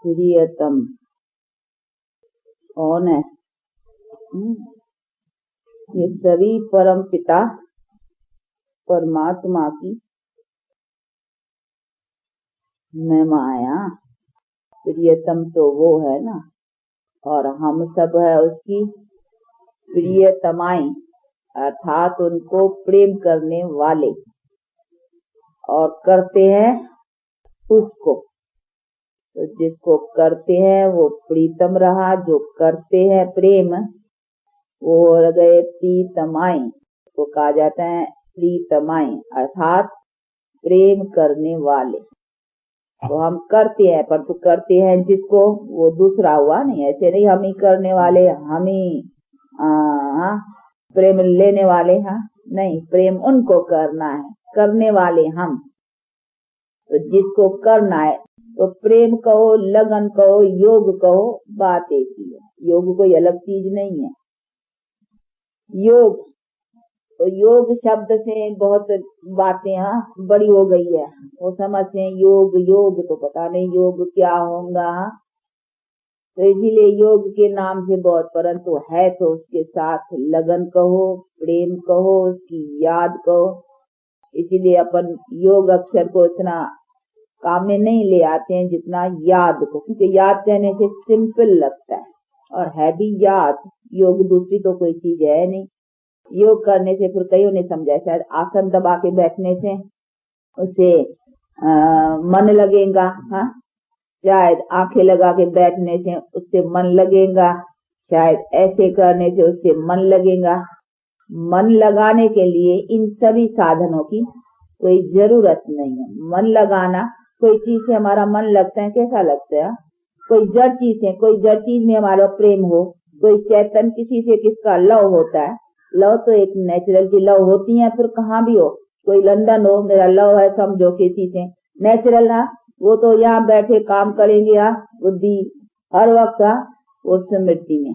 प्रियतम कौन है? ये सभी परम पिता परमात्मा की महिमाया। प्रियतम तो वो है ना, और हम सब है उसकी प्रियतमाएं, अर्थात उनको प्रेम करने वाले, और करते हैं उसको। तो जिसको करते हैं वो प्रीतम रहा, जो करते हैं प्रेम वो हो गए प्रीतमाएं। तो कहा जाता है प्रीतमाएं, अर्थात प्रेम करने वाले। तो हम करते हैं, पर तो करते हैं जिसको, वो दूसरा हुआ नहीं। ऐसे नहीं हम ही करने वाले, हम ही प्रेम लेने वाले हैं, नहीं, प्रेम उनको करना है, करने वाले हम। तो जिसको करना है तो प्रेम कहो, लगन कहो, योग कहो, बात एक ही है। योग कोई अलग चीज नहीं है। योग तो योग शब्द से बहुत बातें बड़ी हो गई है। वो समझते हैं योग योग, तो पता नहीं योग क्या होगा। तो इसीलिए योग के नाम से बहुत, परंतु है तो उसके साथ लगन कहो, प्रेम कहो, उसकी याद कहो। इसीलिए अपन योग अक्षर को इतना काम में नहीं ले आते हैं जितना याद को, क्योंकि याद कहने से सिंपल लगता है और है भी याद। योग दूसरी तो कोई चीज है नहीं। योग करने से फिर कईयों ने समझा शायद आसन दबा के बैठने से उससे मन लगेगा, हाँ, शायद आंखें लगा के बैठने से उससे मन लगेगा, शायद ऐसे करने से उससे मन लगेगा। मन लगाने के लिए इन सभी साधनों की कोई जरूरत नहीं है। मन लगाना, कोई चीज से हमारा मन लगता है, कैसा लगता है? कोई जड़ चीज है, कोई जड़ चीज में हमारा प्रेम हो, कोई चैतन किसी से किसका लव होता है। लव तो एक नेचुरल की लव होती है, फिर कहाँ भी हो, कोई लंदन हो, मेरा लव है समझो किसी से, नेचुरल है वो। तो यहाँ बैठे काम करेंगे, बुद्धि हर वक्त वो स्मृति में।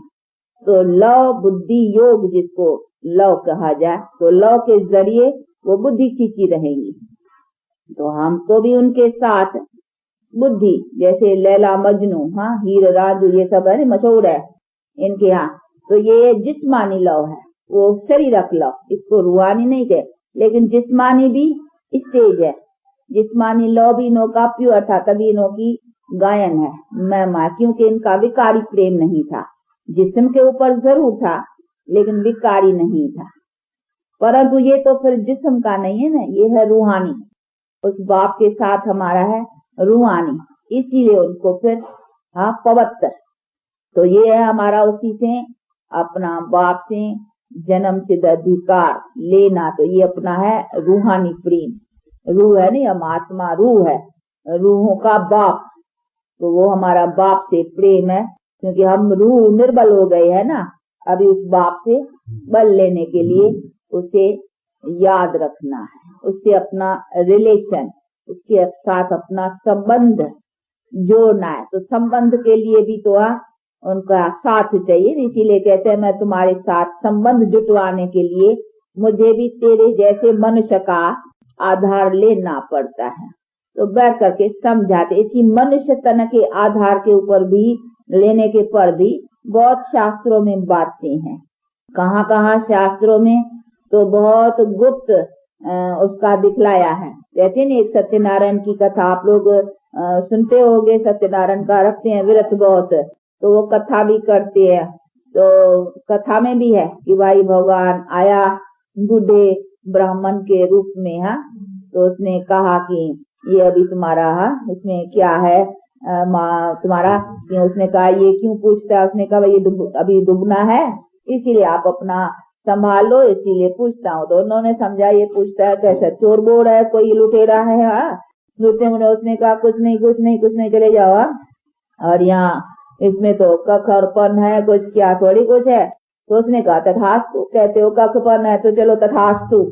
तो लव बुद्धि योग, जिसको लव कहा जाए, तो लव के जरिए वो बुद्धि खींची रहेंगी। तो हमको भी उनके साथ बुद्धि, जैसे लैला मजनू, हाँ, हीर राजू, ये सब है मशहूर है इनके यहाँ। तो ये जिस्मानी लव है, वो शरीरक लव, इसको रूहानी नहीं कहे, लेकिन जिस्मानी भी स्टेज है। जिस्मानी लव भी इनों का प्योर था, तभी इनों की गायन है महिमा, क्योंकि इनका विकारी प्रेम नहीं था। जिस्म के ऊपर जरूर था लेकिन विकारी नहीं था। परंतु ये तो फिर जिस्म का नहीं है ना, ये है रूहानी। उस बाप के साथ हमारा है रूहानी, इसीलिए उनको फिर पवित्र। तो ये है हमारा उसी से, अपना बाप से जन्म सिद्ध अधिकार लेना। तो ये अपना है रूहानी प्रेम। रूह है नहीं, हम आत्मा रूह है, रूहों का बाप। तो वो हमारा बाप से प्रेम है, क्योंकि हम रूह निर्बल हो गए है ना। अभी उस बाप से बल लेने के लिए उसे याद रखना है, उससे अपना रिलेशन, उसके साथ अपना संबंध जोड़ना है। तो संबंध के लिए भी तो उनका साथ चाहिए। इसीलिए कहते हैं मैं तुम्हारे साथ संबंध जुटवाने के लिए मुझे भी तेरे जैसे मनुष्य का आधार लेना पड़ता है। तो बैठ करके समझाते, इसी मनुष्य तन के आधार के ऊपर भी लेने के पर भी बहुत शास्त्रों में बातें हैं। कहाँ कहाँ शास्त्रों में तो बहुत गुप्त उसका दिखलाया है। कहते नहीं, एक सत्यनारायण की कथा आप लोग सुनते होंगे, सत्यनारायण का रखते हैं व्रत बहुत, तो वो कथा भी करते हैं। तो कथा में भी है कि भाई भगवान आया बूढ़े ब्राह्मण के रूप में, तो उसने कहा कि ये अभी तुम्हारा इसमें क्या है तुम्हारा, उसने कहा ये क्यों पूछता है? उसने कहा भाई ये अभी डूबना है, इसीलिए आप अपना संभालो, इसीलिए पूछता हूँ। तो उन्होंने समझा ये पूछता है कैसे, चोर बोल है, कोई लुटेरा है। उसने कहा कुछ नहीं चले जाओ। और यहाँ इसमें तो कख और पन है, कुछ क्या थोड़ी कुछ है। तो उसने कहा तथास्तु, कहते हो कख पन है तो चलो तथास्तु।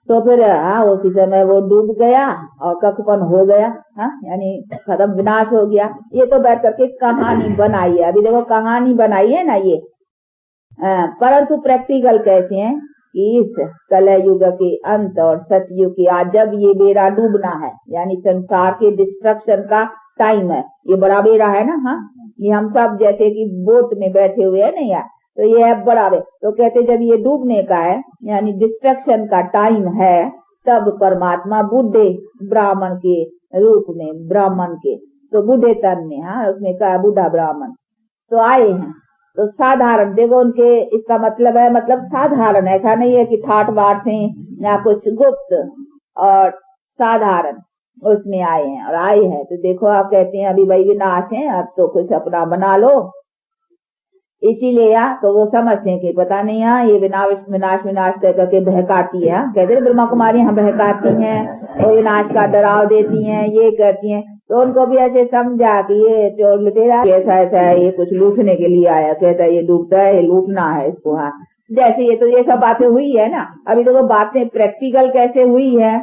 तो फिर उसी समय वो डूब गया और कखपन हो गया, यानी खत्म, विनाश हो गया। ये तो बैठ करके कहानी बनाई है, अभी देखो कहानी बनाई है ना ये, परंतु प्रैक्टिकल कैसे हैं कि इस कलयुग के अंत और सतयुग के आज जब ये बेड़ा डूबना है, यानी संसार के डिस्ट्रक्शन का टाइम है, ये बड़ा बेड़ा है ना। हाँ, ये हम सब जैसे कि बोट में बैठे हुए है ना यार, तो ये है बड़ा बेड़ा। तो कहते जब ये डूबने का है यानी डिस्ट्रक्शन का टाइम है, तब परमात्मा बूढ़े ब्राह्मण के रूप में, ब्राह्मण के तो बूढ़े तन में, हाँ उसमें कहा बूढ़ा ब्राह्मण तो आए हैं। तो साधारण देखो उनके, इसका मतलब है मतलब साधारण, ऐसा नहीं है कि ठाट बाट से या कुछ गुप्त, और साधारण उसमें आए हैं। और आए हैं तो देखो आप कहते हैं अभी भाई विनाश है, अब तो कुछ अपना बना लो, इसीलिए या तो वो समझते हैं कि पता नहीं यहाँ ये विनाश विनाश विनाश कह करके बहकाती है। कहते ब्रह्मा कुमारी यहाँ बहकाती हैं, वो विनाश का डराव देती हैं, ये करती हैं। तो उनको भी ऐसे समझा कि ये चोर लुटेरा ऐसा ऐसा है, ये कुछ लूटने के लिए आया, कहता है ये डूबता है, ये लूटना है इसको। हाँ, जैसे ये तो ये सब बातें हुई है ना, अभी तो वो बातें प्रैक्टिकल कैसे हुई है,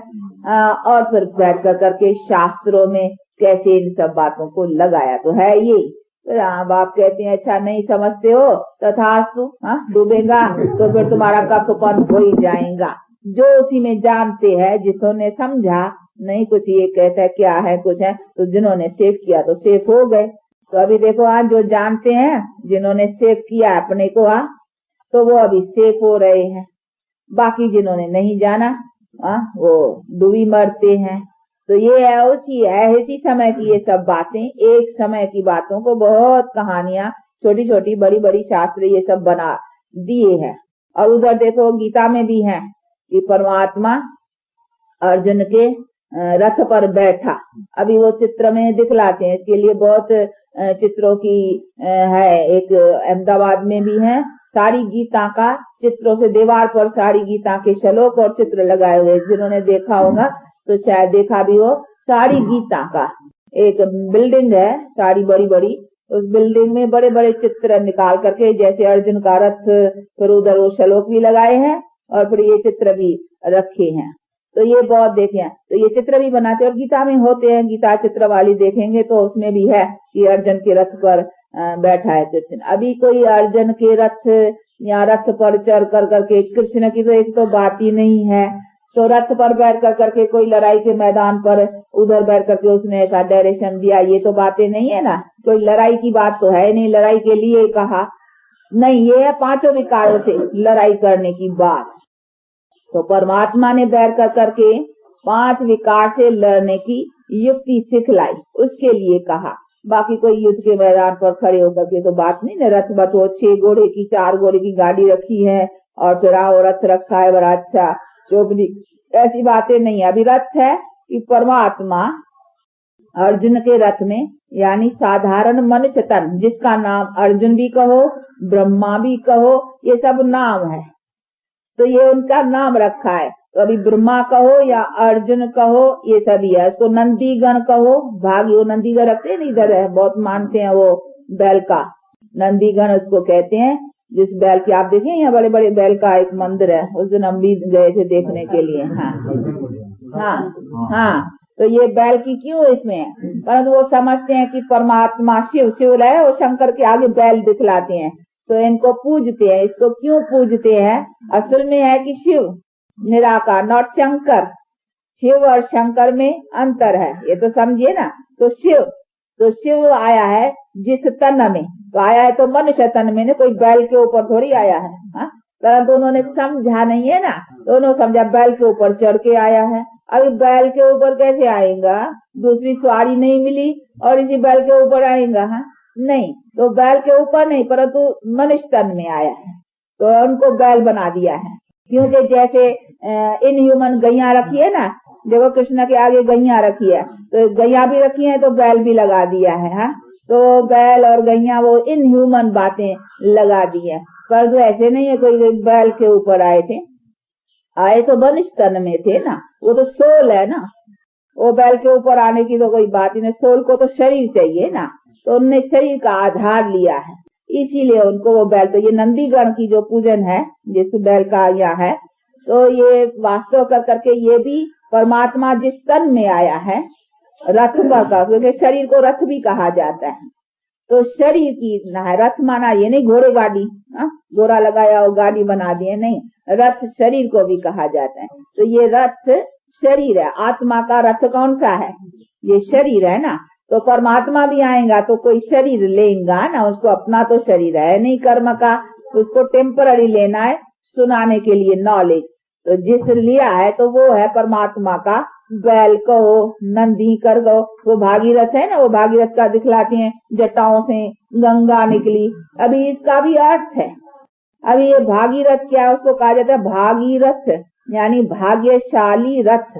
और फिर बैठ कर करके शास्त्रों में कैसे इन सब बातों को लगाया तो है ये। राम बाप कहते हैं अच्छा नहीं समझते हो तथास्तु, डूबेगा तो फिर तुम्हारा कपपन हो ही जाएगा। जो उसी में जानते हैं, जिसने समझा नहीं कुछ ये कहता है क्या है कुछ है, तो जिन्होंने सेव किया तो सेफ हो गए। तो अभी देखो आज जो जानते हैं, जिन्होंने सेव किया अपने को, तो वो अभी सेफ हो रहे हैं। बाकी जिन्होंने नहीं जाना वो डूबी मरते हैं। तो ये है उसी ऐसी समय की ये सब बातें, एक समय की बातों को बहुत कहानियां छोटी छोटी बड़ी बड़ी शास्त्र ये सब बना दिए हैं। और उधर देखो गीता में भी है कि परमात्मा अर्जुन के रथ पर बैठा, अभी वो चित्र में दिखलाते हैं। इसके लिए बहुत चित्रों की है, एक अहमदाबाद में भी है, सारी गीता का चित्रों से दीवार पर सारी गीता के श्लोक और चित्र लगाए हुए, जिन्होंने देखा होगा तो शायद देखा भी हो। सारी गीता का एक बिल्डिंग है, सारी बड़ी बड़ी, उस बिल्डिंग में बड़े बड़े चित्र निकाल करके, जैसे अर्जुन का रथ, फिर उधर वो श्लोक भी लगाए हैं और फिर ये चित्र भी रखे हैं। तो ये बहुत देखे हैं, तो ये चित्र भी बनाते और गीता में होते हैं। गीता चित्र वाली देखेंगे तो उसमें भी है कि अर्जुन के रथ पर बैठा है कृष्ण। अभी कोई अर्जुन के रथ या रथ पर चढ़ कर करके, कृष्ण की तो एक तो बात ही नहीं है। तो रथ पर बैठ कर करके कोई लड़ाई के मैदान पर उधर बैठ करके उसने ऐसा डायरेक्शन दिया, ये तो बातें नहीं है ना। कोई लड़ाई की बात तो है नहीं, लड़ाई के लिए कहा नहीं, ये है पांचों विकारों से लड़ाई करने की बात। तो परमात्मा ने बैठ कर करके 5 विकार से लड़ने की युक्ति सिखलाई, उसके लिए कहा। बाकी कोई युद्ध के मैदान पर खड़े होकर के तो बात नहीं न। रथ बतो 6 घोड़े की 4 घोड़े की गाड़ी रखी है और फिर रथ रखा है बड़ा अच्छा चोपड़ी, ऐसी बातें नहीं। अभी रथ है कि परमात्मा अर्जुन के रथ में, यानी साधारण मनुष्य तन, जिसका नाम अर्जुन भी कहो ब्रह्मा भी कहो, ये सब नाम है, तो ये उनका नाम रखा है। तो अभी ब्रह्मा कहो या अर्जुन कहो, ये सभी है। उसको नंदीगण कहो, भाग्य वो नंदीगण रखते हैं, इधर है बहुत मानते हैं वो बैल का, नंदीगण उसको कहते हैं। जिस बैल की आप देखें, यहाँ बड़े बड़े बैल का एक मंदिर है, उस दिन हम भी गए थे देखने के लिए। हाँ, तो ये बैल की क्यों इसमें है, परंतु वो समझते हैं कि परमात्मा शिव है, वो शंकर के आगे बैल दिखलाते हैं, तो इनको पूजते हैं। इसको क्यों पूजते हैं, असल में है कि शिव निराकार, नॉट शंकर। शिव और शंकर में अंतर है, ये तो समझिए ना। तो शिव आया है जिस तन में, तो आया है तो मनुष्य तन में, ने कोई बैल के ऊपर थोड़ी आया है। परंतु उन्होंने समझा नहीं है ना, तो उन्होंने समझा बैल के ऊपर चढ़ के आया है। अभी बैल के ऊपर कैसे आएगा, दूसरी सवारी नहीं मिली और इसी बैल के ऊपर आएगा, नहीं। तो बैल के ऊपर नहीं, परंतु मनुष्य तन में आया है, तो उनको बैल बना दिया है। क्योंकि जैसे इन ह्यूमन गैया रखी है ना, देखो कृष्ण के आगे गैया रखी है, तो गैया भी रखी है तो बैल भी लगा दिया है। तो बैल और गैया वो इन ह्यूमन बातें लगा दी है, पर तो ऐसे नहीं है कोई बैल के ऊपर आए थे, आए तो मनुष्य तन में थे ना, वो तो सोल है ना। वो बैल के ऊपर आने की तो कोई बात ही नहीं, सोल को तो शरीर चाहिए ना, तो उनने शरीर का आधार लिया है, इसीलिए उनको वो बैल। तो ये नंदीगण की जो पूजन है जिस बैल का यहाँ है, तो ये वास्तव कर करके ये भी परमात्मा जिस तन में आया है रथ का, क्योंकि शरीर को रथ भी कहा जाता है, तो शरीर की ना है रथ माना ये नहीं घोड़े गाड़ी, घोड़ा लगाया और गाड़ी बना दिए, नहीं, रथ शरीर को भी कहा जाता है। तो ये रथ शरीर है, आत्मा का रथ कौन सा है, ये शरीर है ना। तो परमात्मा भी आएगा तो कोई शरीर लेगा ना, उसको अपना तो शरीर है नहीं कर्म का, उसको टेम्पररी लेना है सुनाने के लिए नॉलेज। तो जिस लिया है तो वो है परमात्मा का बैल कहो, नंदी कर गो, वो भागीरथ है ना, वो भागीरथ का दिखलाती हैं जटाओं से गंगा निकली। अभी इसका भी अर्थ है, अभी ये भागीरथ क्या है, उसको कहा जाता है भागीरथ यानी भाग्यशाली रथ,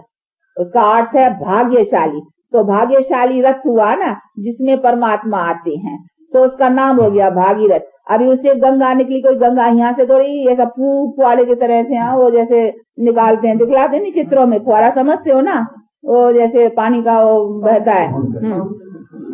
उसका अर्थ है भाग्यशाली। तो भाग्यशाली रथ हुआ ना जिसमें परमात्मा आते हैं, तो उसका नाम हो गया भागीरथ। अभी उससे गंगा निकली, कोई गंगा यहाँ से थोड़ी ऐसा फूक फुआरे की तरह से, हाँ वो जैसे निकालते हैं दिखलाते हैं चित्रों में, फुआरा समझते हो ना, वो जैसे पानी का वो बहता है,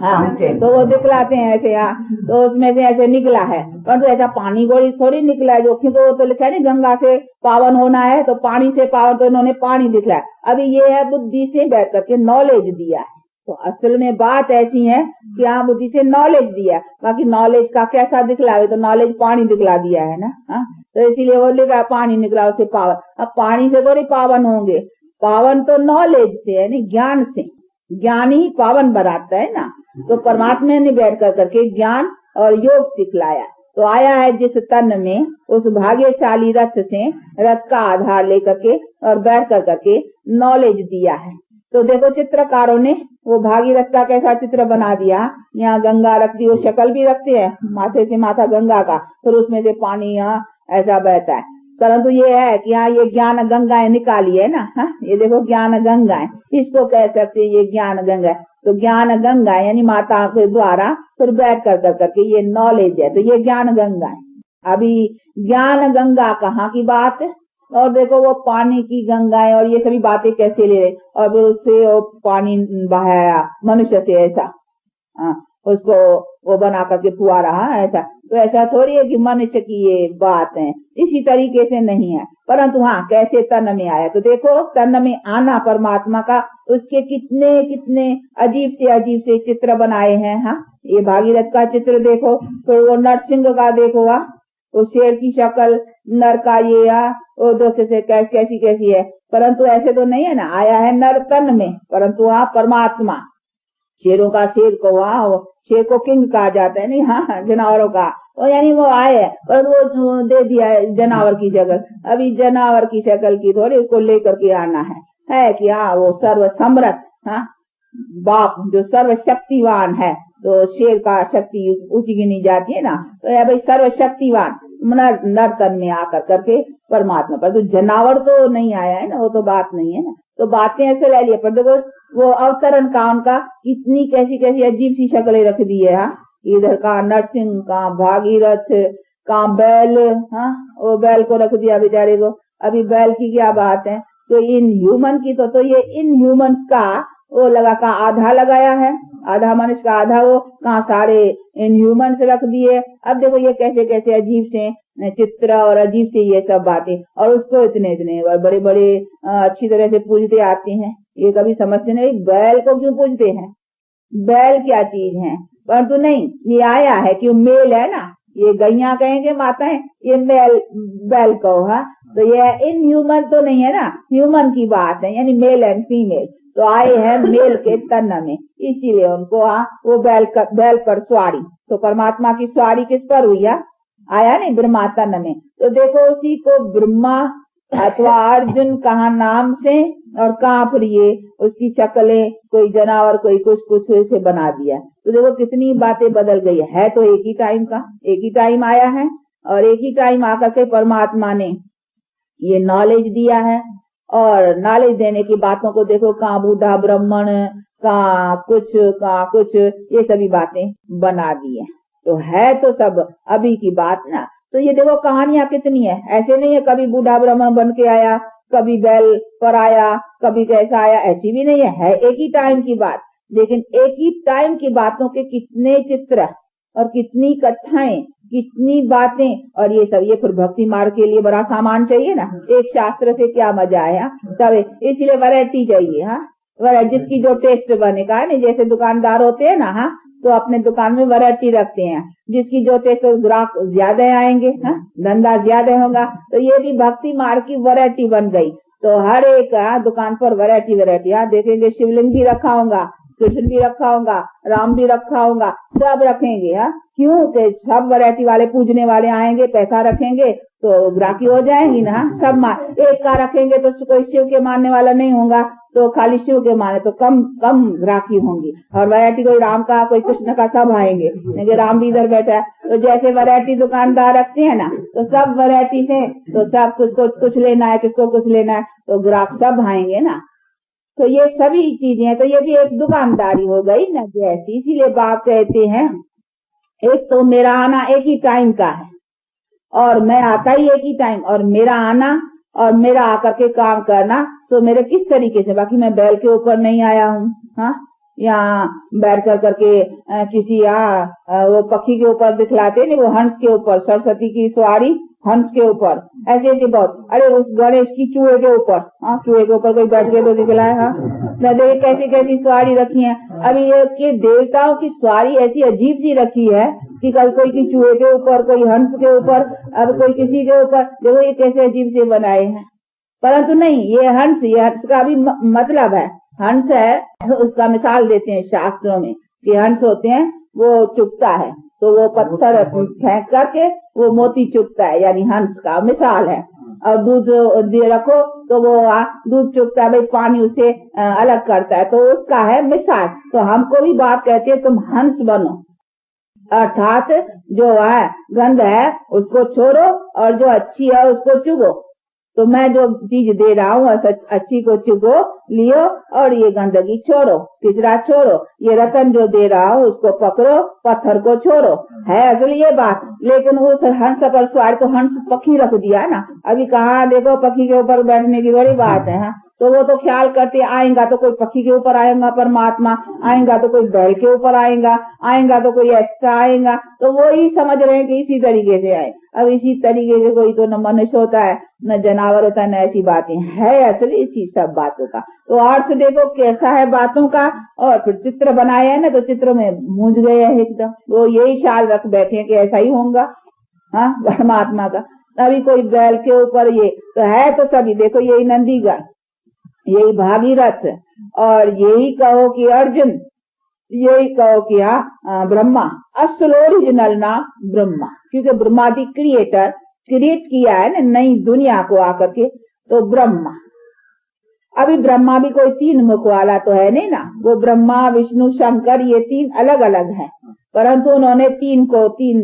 हाँ तो वो दिखलाते हैं ऐसे, यहाँ तो उसमें से ऐसे निकला है, परंतु ऐसा पानी गोली थोड़ी निकला है जो, क्योंकि वो तो लिखा है ना गंगा से पावन होना है, तो पानी से पावन, तो इन्होंने पानी दिखलाया। अभी ये है बुद्धि से बैठ करके नॉलेज दिया है। तो असल में बात ऐसी है कि हाँ बुद्धि से नॉलेज दिया, बाकी नॉलेज का कैसा दिखलावे, तो नॉलेज पानी दिखला दिया है ना, हाँ तो इसीलिए वो लिखा पानी निकला उससे पावन। अब पानी से थोड़ी पावन होंगे, पावन तो नॉलेज से है ना, ज्ञान से, ज्ञान ही पावन बनाता है ना। तो परमात्मा ने बैठ कर करके ज्ञान और योग सिखलाया। तो आया है जिस तन में, उस भाग्यशाली रथ से रथ का आधार लेकर के और बैठ कर करके नॉलेज दिया है। तो देखो चित्रकारों ने वो भागीरथ का कैसा चित्र बना दिया, यहाँ गंगा रख दी, वो शक्ल भी रखते हैं माथे से माथा गंगा का, फिर उसमें से पानी यहाँ ऐसा बहता है। परंतु ये है कि यहाँ ये ज्ञान गंगाएं निकाली है ना, हाँ ये देखो ज्ञान गंगाएं, इसको कह सकते ये ज्ञान गंगा। तो ज्ञान गंगा यानी माता के द्वारा फिर बैठ कर करके ये नॉलेज है, तो ये ज्ञान गंगा है। अभी ज्ञान गंगा कहाँ की बात है, और देखो वो पानी की गंगाएं और ये सभी बातें कैसे ले रहे, और फिर उससे वो पानी बहाया मनुष्य से ऐसा, उसको वो बना करके फुआ रहा ऐसा। तो ऐसा थोड़ी है कि मनुष्य की ये बात है, इसी तरीके से नहीं है। परंतु हाँ कैसे तन में आया, तो देखो तन में आना परमात्मा का, उसके कितने कितने अजीब से चित्र बनाए हैं। हाँ ये भागीरथ का चित्र देखो, फिर वो नरसिंह का देखो, वो शेर की शक्ल, नर का ये वो दोस्त से कैसी कैसी है, परंतु ऐसे तो नहीं है ना, आया है नर तन में, परंतु परमात्मा शेरों का शेर को शेर को किंग कहा जाता है नहीं, हाँ जानवरों का, और यानी वो आए पर वो दे दिया जानवर की शक्ल। अभी जानवर की शक्ल की थोड़ी उसको लेकर के आना है कि हाँ वो सर्व समर्थ, हाँ बाप जो सर्वशक्तिवान है, तो शेर का शक्ति ऊंची गिनी जाती है ना, तो है भाई सर्वशक्तिवान नर तन में आकर करके परमात्मा पर, तो जानवर तो नहीं आया है ना, वो तो बात नहीं है ना। तो बातें ऐसे ले लिया, पर देखो वो अवतरण का उनका कितनी कैसी कैसी अजीब सी शक्लें रख दी है। हाँ इधर का नरसिंह का भागीरथ का बैल, हाँ वो बैल को रख दिया बेचारे को। अभी बैल की क्या बात है, तो इन ह्यूमन की तो ये इन ह्यूमन का वो लगा का आधा लगाया है, आधा मनुष्य का आधा वो कहाँ सारे इन ह्यूमन से रख दिए। अब देखो ये कैसे कैसे अजीब से चित्र और अजीब से ये सब बातें, और उसको इतने इतने बड़े बड़े अच्छी तरह से पूजते आते हैं। ये कभी समझते नहीं बैल को क्यों पूजते हैं, बैल क्या चीज है, परंतु नहीं ये आया है कि मेल है ना, ये गैया कहेंगे माताएं, ये बैल को, हाँ तो ये इन ह्यूमन तो नहीं है ना, ह्यूमन की बात है यानी मेल एंड फीमेल, तो आए हैं मेल के तन में, इसीलिए उनको वो बैल पर सवारी। तो परमात्मा की सवारी किस पर हुई आया नहीं ब्रह्मा तन में। तो देखो उसी को ब्रह्मा अथवा अर्जुन कहाँ नाम से और कहाँ फिर ये उसकी शक्लें कोई जानवर कोई कुछ ऐसे बना दिया। तो देखो कितनी बातें बदल गई है, तो एक ही टाइम का एक ही टाइम आया है, और एक ही टाइम आकर के परमात्मा ने ये नॉलेज दिया है। और नॉलेज देने की बातों को देखो कहाँ बूढ़ा ब्राह्मण कहाँ कुछ ये सभी बातें बना दी है। तो है तो सब अभी की बात ना। तो ये देखो कहानियां कितनी है, ऐसे नहीं है कभी बूढ़ा ब्राह्मण बन के आया, कभी बैल पर आया, कभी कैसा आया, ऐसी भी नहीं है एक ही टाइम की बात। लेकिन एक ही टाइम की बातों के कितने चित्र और कितनी कथाएं कितनी बातें, और ये सब ये फिर भक्ति मार्ग के लिए बड़ा सामान चाहिए ना, एक शास्त्र से क्या मजा है तब इसलिए वैरायटी चाहिए। हाँ जिसकी जो टेस्ट बनेगा नहीं, जैसे दुकानदार होते हैं ना, हाँ तो अपने दुकान में वैरायटी रखते हैं, जिसकी जो टेस्ट ग्राहक ज्यादा आएंगे, हाँ धंधा ज्यादा होगा। तो ये भी भक्ति मार्ग की वैरायटी बन गई। तो हर एक दुकान पर वैरायटी। हाँ देखेंगे शिवलिंग भी रखा होगा, कृष्ण भी रखा होगा, राम भी रखा होगा, सब रखेंगे। हाँ, क्यों? कि सब वैरायटी वाले पूजने वाले आएंगे, पैसा रखेंगे तो ग्राहकी हो जाएगी ना। सब एक का रखेंगे तो कोई शिव के मानने वाला नहीं होगा, तो खाली शिव के माने तो कम कम ग्राहकी होंगी। और वैरायटी कोई राम का कोई कृष्ण का सब आएंगे, क्योंकि राम भी इधर बैठा है। तो जैसे वैरायटी दुकानदार रखते हैं ना, तो सब वैरायटी से तो सब किसको कुछ लेना है, किसको कुछ लेना है, तो ग्राहक सब आएंगे ना। तो ये सभी चीजें, तो ये भी एक दुकानदारी हो गई ना जैसी। इसीलिए बाप कहते हैं एक तो मेरा आना एक ही टाइम का है और मैं आता ही एक ही टाइम, और मेरा आना और मेरा आकर के काम करना तो मेरे किस तरीके से। बाकी मैं बैल के ऊपर नहीं आया हूँ, हाँ, यहाँ बैठ कर करके किसी वो पक्षी के ऊपर दिखलाते नहीं, वो हंस के ऊपर, सरस्वती की सवारी हंस के ऊपर, ऐसे ऐसे बहुत। अरे उस गणेश की चूहे के ऊपर, हाँ, चूहे के ऊपर कोई बैठ के तो दिखलाए। हाँ, देखिए कैसी कैसी सवारी रखी है। अभी ये कि देवताओं की सवारी ऐसी अजीब सी रखी है कि कल कोई की चूहे के ऊपर, कोई हंस के ऊपर, अब कोई किसी के ऊपर। देखो ये कैसे अजीब से बनाए हैं। परंतु नहीं, ये हंस का भी मतलब है। हंस है, उसका मिसाल देते हैं शास्त्रों में कि हंस होते हैं, वो चुगता है तो वो पत्थर फेंक करके वो मोती चुगता है, यानी हंस का मिसाल है। और दूध दे रखो तो वो दूध चुगता है, भाई पानी उसे अलग करता है, तो उसका है मिसाल। तो हमको भी बात कहती है तुम हंस बनो, अर्थात जो है गंध है उसको छोड़ो और जो अच्छी है उसको चुगो। तो मैं जो चीज दे रहा हूँ अच्छी को चुगो लियो और ये गंदगी छोड़ो, कचरा छोड़ो। ये रतन जो दे रहा हूँ उसको पकड़ो, पत्थर को छोड़ो। है असल ये बात। लेकिन उस हंस पर सवार तो हंस पक्षी रख दिया ना। अभी कहाँ देखो पक्षी के ऊपर बैठने की बड़ी बात है। तो वो तो ख्याल करते आएगा तो कोई पक्षी के ऊपर आएगा परमात्मा, आएगा तो कोई बैल के ऊपर आएगा तो कोई ऐसा आएगा। तो वो ही समझ रहे हैं कि इसी तरीके से आए। अब इसी तरीके से कोई तो न मनुष्य होता है न जानवर होता है, न ऐसी बातें है असल इसी सब बातों का। तो अर्थ देखो कैसा है बातों का। और फिर चित्र बनाए हैं ना, तो चित्र में मूझ गए हैं एकदम। वो यही ख्याल रख बैठे हैं कि ऐसा ही होगा, हाँ, परमात्मा का। अभी कोई बैल के ऊपर ये तो है, तो सभी देखो यही नंदीगण, यही भागीरथ, और यही कहो कि अर्जुन, यही कहो कि ब्रह्मा। असल ओरिजिनल नाम ब्रह्मा, क्योंकि ब्रह्मादि क्रिएटर क्रिएट किया है ना नई दुनिया को आकर के, तो ब्रह्मा। अभी ब्रह्मा भी कोई 3 मुख वाला तो है नहीं ना। वो ब्रह्मा विष्णु शंकर ये 3 अलग अलग है, परंतु उन्होंने 3 को 3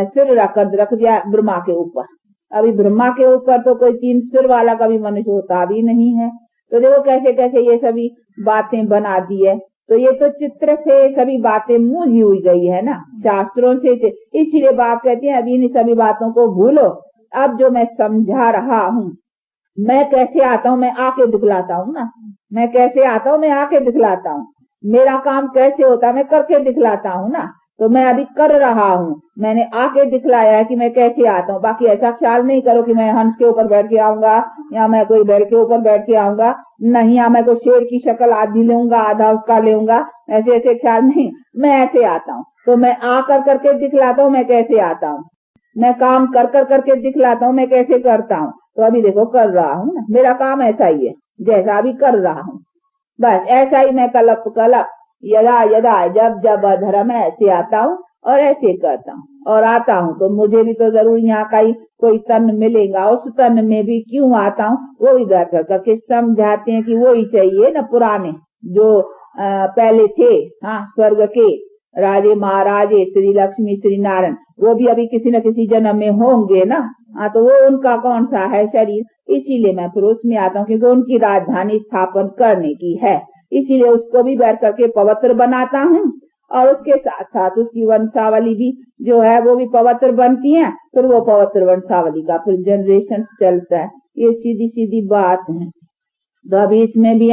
सिर रख दिया ब्रह्मा के ऊपर। अभी ब्रह्मा के ऊपर तो कोई 3 सिर वाला कभी मनुष्य होता भी नहीं है। तो देखो कैसे कैसे ये सभी बातें बना दी है। तो ये तो चित्र से सभी बातें मूझी हुई गई है ना, शास्त्रों से। इसीलिए बाप कहते हैं अभी इन सभी बातों को भूलो। अब जो मैं समझा रहा हूँ, मैं कैसे आता हूँ, मैं आके दिखलाता हूँ ना। मैं कैसे आता हूँ, मैं आके दिखलाता हूँ। मेरा काम कैसे होता है, मैं करके दिखलाता हूँ ना। तो मैं अभी कर रहा हूँ, मैंने आके दिखलाया है कि मैं कैसे आता हूँ। बाकी ऐसा ख्याल नहीं करो कि मैं हंस के ऊपर बैठ के आऊंगा या मैं कोई बैल के ऊपर बैठ के आऊंगा, नहीं, या मैं कोई शेर की शक्ल आधी लूंगा आधा उसका लूंगा, ऐसे ऐसे ख्याल नहीं। मैं ऐसे आता हूँ, तो मैं आकर करके दिखलाता हूँ मैं कैसे आता हूँ। मैं काम कर करके दिखलाता हूँ मैं कैसे करता हूँ। तो अभी देखो कर रहा हूँ ना, मेरा काम ऐसा ही है जैसा अभी कर रहा हूँ। बस ऐसा ही मैं कलप यदा यदा जब जब अधर्म ऐसे आता हूँ और ऐसे करता हूँ। और आता हूँ तो मुझे भी तो जरूर यहाँ का ही कोई तन मिलेगा। उस तन में भी क्यों आता हूँ वो इधर करके समझाते हैं कि वो ही चाहिए ना, पुराने जो पहले थे, हाँ, स्वर्ग के राजे महाराजे श्री लक्ष्मी श्री नारायण, वो भी अभी किसी न किसी जन्म में होंगे ना। हाँ, तो वो उनका कौन सा है शरीर, इसीलिए मैं फिर उसमें आता हूँ क्योंकि उनकी राजधानी स्थापन करने की है। इसीलिए उसको भी बैठ करके पवित्र बनाता हूँ और उसके साथ साथ उसकी वंशावली भी जो है वो भी पवित्र बनती है। फिर वो पवित्र वंशावली का फिर जनरेशन चलता है। ये सीधी सीधी बात है। तो अभी इसमें भी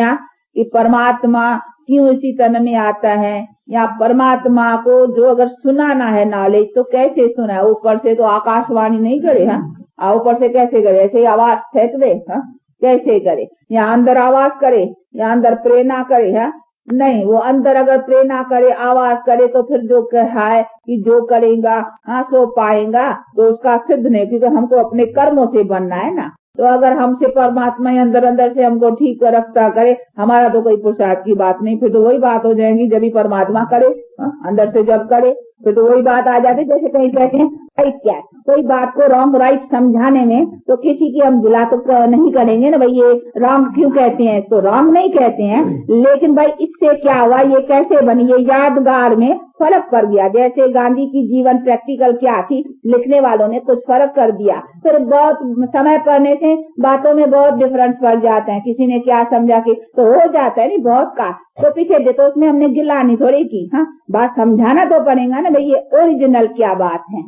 कि परमात्मा क्यों इसी तन में आता है, या परमात्मा को जो अगर सुनाना है नॉलेज तो कैसे सुना। ऊपर से तो आकाशवाणी नहीं करे, हाँ, ऊपर से कैसे करे, ऐसे ही आवाज फेंक दे, हाँ, कैसे करे, या अंदर आवाज करे या अंदर प्रेरणा करे, है नहीं। वो अंदर अगर प्रेरणा करे आवाज करे तो फिर जो कहा है कि जो करेगा हाँ सो पाएगा, तो उसका सिद्ध नहीं, क्योंकि हमको अपने कर्मों से बनना है ना। तो अगर हमसे परमात्मा अंदर अंदर से हमको ठीक रखता करे, हमारा तो कोई पुरुषार्थ की बात नहीं, फिर तो वही बात हो जाएगी जब भी परमात्मा करे, अंदर से जब करे फिर तो वही बात आ जाती। जैसे कहीं कहते हैं राइट क्या है, कोई बात को रॉन्ग राइट समझाने में तो किसी की हम गिला तो नहीं करेंगे ना भाई, ये रॉन्ग क्यों कहते हैं, इसको रॉन्ग नहीं कहते हैं, लेकिन भाई इससे क्या हुआ, ये कैसे बनी, ये यादगार में फर्क पड़ गया। जैसे गांधी की जीवन प्रैक्टिकल क्या थी, लिखने वालों ने कुछ फर्क कर दिया, फिर बहुत समय पढ़ने से बातों में बहुत डिफरेंस पड़ जाते हैं, किसी ने क्या समझा कि तो हो जाता है नहीं बहुत का, तो पीछे दे तो उसमें हमने गिलानी थोड़ी की, हाँ बात समझाना तो पड़ेगा ना भाई ये ओरिजिनल क्या बात है।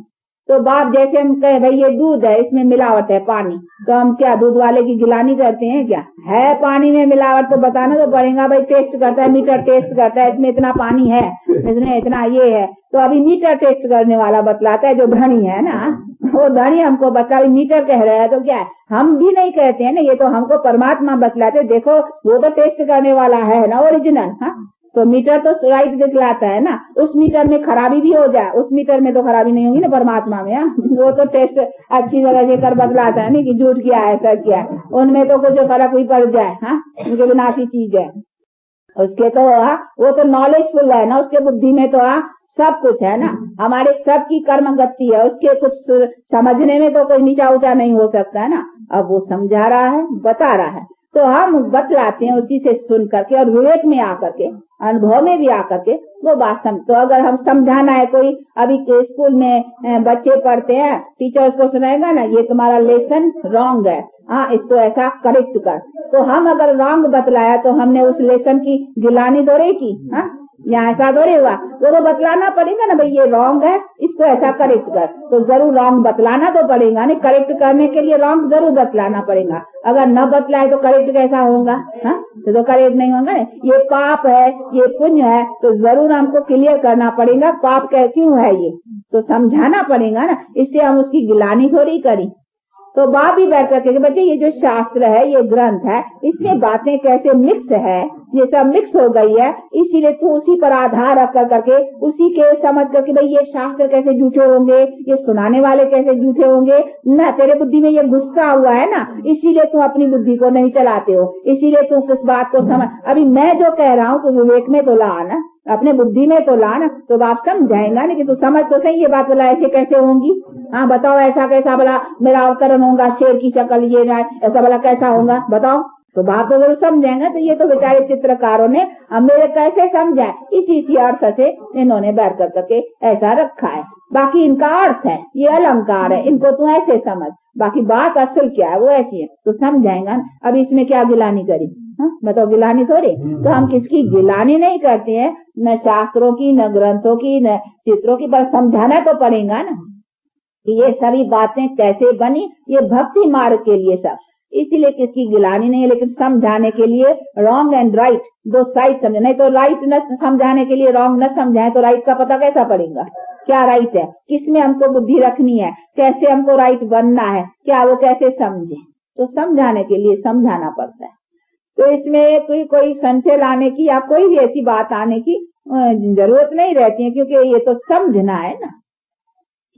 तो बाप जैसे हम कहे भाई ये दूध है, इसमें मिलावट है पानी, तो हम क्या दूध वाले की गिलानी करते हैं क्या, है पानी में मिलावट तो बताना तो पड़ेगा भाई, टेस्ट करता है मीटर टेस्ट करता है, इसमें इतना पानी है, इसमें इतना ये है, तो अभी मीटर टेस्ट करने वाला बतलाता है जो धनी है ना, वो धनी हमको बता मीटर कह रहा है, तो क्या है हम भी नहीं कहते हैं ना, ये तो हमको परमात्मा बतलाते, देखो वो तो टेस्ट करने वाला है ना ओरिजिनल, हाँ तो मीटर तो राइट दिखलाता है ना, उस मीटर में खराबी भी हो जाए, उस मीटर में तो खराबी नहीं होगी ना परमात्मा में, वो तो टेस्ट अच्छी जगह से कर बतलाता है ना कि झूठ क्या है सच क्या है, उनमें तो कुछ फर्क भी पड़ जाए, हाँ उनके विनाशी चीज है, उसके तो वो तो नॉलेजफुल है ना, उसके बुद्धि में तो सब कुछ है ना, हमारे सब की कर्म गति है, उसके कुछ समझने में तो कोई नीचा ऊंचा नहीं हो सकता है ना। अब वो समझा रहा है, बता रहा है, तो हम बतलाते हैं उसी से सुन करके, और विवेक में आकर के, अनुभव में भी आकर के वो बात समझ। तो अगर हम समझाना है, कोई अभी के स्कूल में बच्चे पढ़ते हैं, टीचर उसको सुनाएगा ना ये तुम्हारा लेसन रॉन्ग है, हाँ इसको ऐसा करेक्ट कर, तो हम अगर रॉन्ग बतलाया तो हमने उस लेसन की गिलानी दौरे की, हाँ यहाँ ऐसा दौरे हुआ, तो बतलाना पड़ेगा ना भाई ये रॉन्ग है, इसको ऐसा करेक्ट कर, तो जरूर रॉन्ग बतलाना तो पड़ेगा नहीं, करेक्ट करने के लिए रॉन्ग जरूर बतलाना पड़ेगा, अगर न बतलाए तो करेक्ट कैसा होगा, हाँ तो करेक्ट नहीं होगा। ये पाप है ये पुण्य है, तो जरूर हमको क्लियर करना पड़ेगा पाप क्यों है, ये तो समझाना पड़ेगा ना, इससे हम उसकी गिलानी थोड़ी करी। तो बाप भी बैठ करके बच्चे ये जो शास्त्र है, ये ग्रंथ है, इसमें बातें कैसे मिक्स है, ये सब मिक्स हो गई है, इसीलिए तू उसी पर आधार रख कर करके उसी के समझ करके भाई ये शास्त्र कैसे झूठे होंगे, ये सुनाने वाले कैसे झूठे होंगे ना, तेरे बुद्धि में ये घुसा हुआ है ना, इसीलिए तू अपनी बुद्धि को नहीं चलाते हो, इसीलिए तू किस बात को समझ, अभी मैं जो कह रहा हूँ तो विवेक में तो ला ना, अपने बुद्धि में तो ला ना, तो बाप समझाएगा ना कि तू समझ तो सही ये बात, बोला ऐसे कैसे होंगी, हाँ बताओ ऐसा कैसा, बोला मेरा अवतरण होगा शेर की शक्ल ये जाए, ऐसा बोला कैसा होगा बताओ, तो बाप तो जरूर समझेंगे। तो ये तो बेचारे चित्रकारों ने मेरे कैसे समझाए, इसी अर्थ से इन्होंने बैठ कर करके ऐसा रखा है, बाकी इनका अर्थ है ये अलंकार है, इनको तू ऐसे समझ, बाकी बात असल क्या है वो ऐसी है, तो समझाएगा। अब इसमें क्या गिलानी करी, बताओ गिलानी थोड़ी, तो हम किसकी गिलानी नहीं करते हैं, न शास्त्रों की न ग्रंथों की न चित्रों की, पर समझाना तो पड़ेगा ना कि ये सभी बातें कैसे बनी, ये भक्ति मार्ग के लिए सब, इसीलिए किसकी गिलानी नहीं है, लेकिन समझाने के लिए रॉन्ग एंड राइट दो साइड समझे, नहीं तो राइट न समझाने के लिए रॉन्ग न समझाए तो राइट का पता कैसा पड़ेगा, क्या राइट है, किसमें हमको बुद्धि रखनी है, कैसे हमको राइट बनना है, क्या वो कैसे समझे, तो समझाने के लिए समझाना पड़ता है। तो इसमें कोई संशय लाने की या कोई भी ऐसी बात आने की जरूरत नहीं रहती है, क्योंकि ये तो समझना है ना,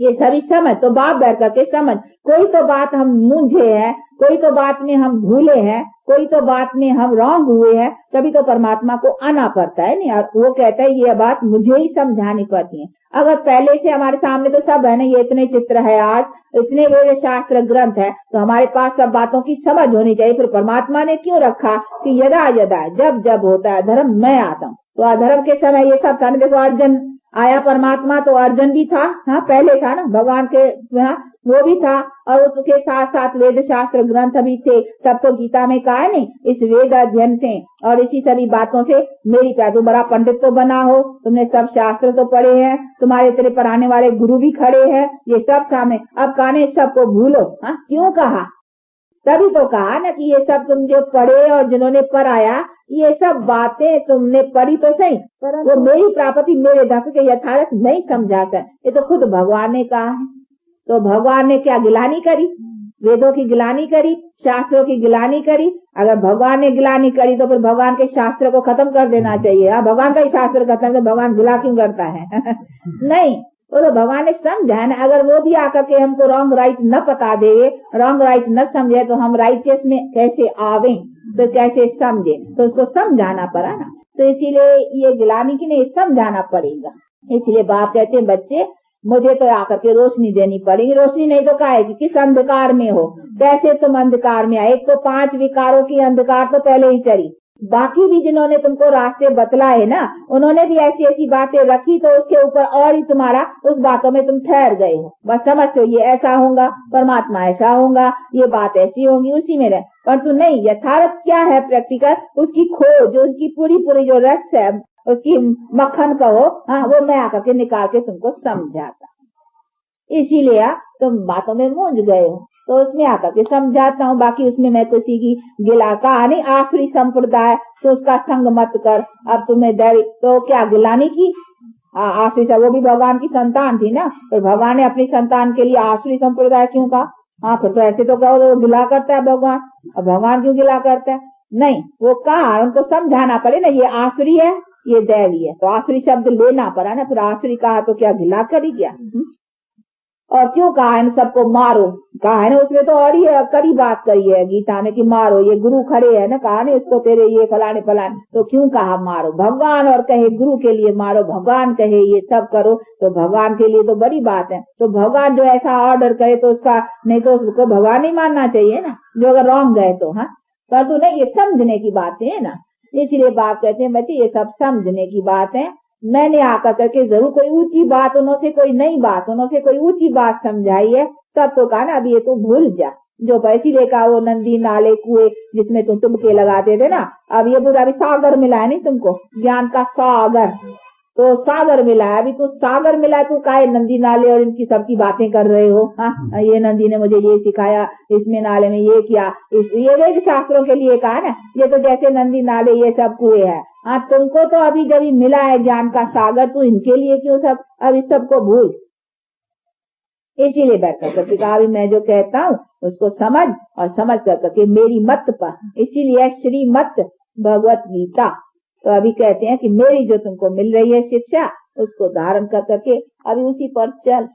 ये सभी समझ, तो बाप बैठ करके समझ, कोई तो बात हम मूंझे हैं, कोई तो बात में हम भूले हैं, कोई तो बात में हम रॉन्ग हुए हैं, तभी तो परमात्मा को आना पड़ता है नहीं, और वो कहता है ये बात मुझे ही समझानी पड़ती है। अगर पहले से हमारे सामने तो सब है ना, ये इतने चित्र है, आज इतने वेद शास्त्र ग्रंथ है, तो हमारे पास सब बातों की समझ होनी चाहिए। फिर परमात्मा ने क्यों रखा कि यदा यदा जब जब होता है धर्म मैं आता हूँ, तो अधर्म के समय ये सब था ना, देखो अर्जुन आया परमात्मा, तो अर्जुन भी था, हाँ पहले था ना भगवान के, वो भी था, और उसके साथ साथ वेद शास्त्र ग्रंथ भी थे, सब तो गीता में कहा है नहीं, इस वेद अध्ययन से और इसी सभी बातों से मेरी क्या, तुम बड़ा पंडित तो बना हो, तुमने सब शास्त्र तो पढ़े हैं, तुम्हारे तेरे पढ़ाने वाले गुरु भी खड़े हैं, ये सब सामने, अब कहने सबको भूलो, हाँ क्यों कहा, तभी तो कहा ना कि ये सब तुम जो पढ़े और जिन्होंने पढ़ाया, ये सब बातें तुमने पढ़ी तो सही, पर वो मेरी प्राप्ति मेरे धर्म के यथार्थ नहीं समझा कर, ये तो खुद भगवान ने कहा है। तो भगवान ने क्या गिलानी करी, वेदों की गिलानी करी, शास्त्रों की गिलानी करी। अगर भगवान ने गिलानी करी तो फिर भगवान के शास्त्र को खत्म कर देना चाहिए, भगवान का ही शास्त्र खत्म, तो भगवान गिला क्यों करता है नहीं, वो तो भगवान ने समझा है ना। अगर वो भी आकर के हमको रॉन्ग राइट न पता दे, रॉन्ग राइट न समझे, तो हम राइटियस में कैसे आवे, तो कैसे समझे, तो उसको समझाना पड़ा ना। तो इसीलिए ये गिलानी की नहीं, समझाना पड़ेगा। इसलिए बाप कहते हैं बच्चे मुझे तो आकर के रोशनी देनी पड़ेगी। रोशनी नहीं तो क्या है कि किस अंधकार में हो, कैसे तुम अंधकार में आए। एक तो 5 विकारों की अंधकार तो पहले ही चली, बाकी भी जिन्होंने तुमको रास्ते बतलाए ना, उन्होंने भी ऐसी ऐसी बातें रखी, तो उसके ऊपर और ही तुम्हारा उस बातों में तुम ठहर गए हो। बस समझते हो ये ऐसा होगा, परमात्मा ऐसा होगा, ये बात ऐसी होगी, उसी में रहे। परंतु नहीं, यथार्थ क्या है प्रैक्टिकल, उसकी खोज, उसकी पूरी जो रस है, उसकी मक्खन कहो, हाँ, वो मैं आकर के निकाल के तुमको समझाता। इसीलिए तुम बातों में मूंझ गए हो, तो उसमें आकर के समझाता हूँ। बाकी उसमें मैं किसी की गिला कहा नहीं। आसुरी संप्रदाय तो उसका संग मत कर। अब तुम्हें दैविक तो क्या गिलानी की, आसुरी, वो भी भगवान की संतान थी ना, तो भगवान ने अपनी संतान के लिए आसुरी संप्रदाय क्यों कहा? हाँ, फिर तो ऐसे तो कहो तो गिला करता है भगवान, अब भगवान क्यों गिला करता है? नहीं, वो कहा, उनको समझाना पड़े ना, ये आसुरी है, ये दैवी है, तो आसुरी शब्द लेना पड़ा ना। फिर आसुरी कहा तो क्या गिला कर ही गया? और क्यों कहा है सबको मारो, कहा है ना उसमें तो और ही कड़ी बात कही है गीता में कि मारो, ये गुरु खड़े है ना, कहा नहीं उसको तेरे ये फलाने फलाने, तो क्यों कहा मारो? भगवान और कहे गुरु के लिए मारो, भगवान कहे ये सब करो, तो भगवान के लिए तो बड़ी बात है। तो भगवान जो ऐसा ऑर्डर करे तो उसका, नहीं तो उसको भगवान ही मानना चाहिए ना, जो अगर रॉन्ग गए तो। हाँ, पर तो नहीं, ये समझने की बातें है ना। इसलिए बाप कहते हैं बच्चे ये सब समझने की बात है। मैंने आकर करके जरूर कोई ऊंची बात उन्होंने, कोई नई बात उन्होंने, कोई ऊंची बात समझाई है, तब तो कहा ना अब ये तो भूल जा। जो पैसी लेकर वो नंदी नाले कुएं जिसमें तुम तुमके लगाते थे ना, अब ये पूरा अभी सागर मिला है नहीं तुमको, ज्ञान का सागर, तो सागर मिला है। अभी तो सागर मिला है, तो काहे नंदी नाले और इनकी सबकी बातें कर रहे हो? हाँ, ये नंदी ने मुझे ये सिखाया, इसमें नाले में ये किया, ये वेद शास्त्रों के लिए कहा ना, ये तो जैसे नंदी नाले ये सब कुएं है। हाँ, तुमको तो अभी जब मिला है ज्ञान का सागर, तो इनके लिए क्यों सब अब इस सबको भूल। इसीलिए बैठ करके कहा अभी मैं जो कहता हूँ उसको समझ, और समझ करके मेरी मत पर, इसीलिए श्रीमत भगवत गीता। तो अभी कहते हैं कि मेरी जो तुमको मिल रही है शिक्षा, उसको धारण कर करके अभी उसी पर चल।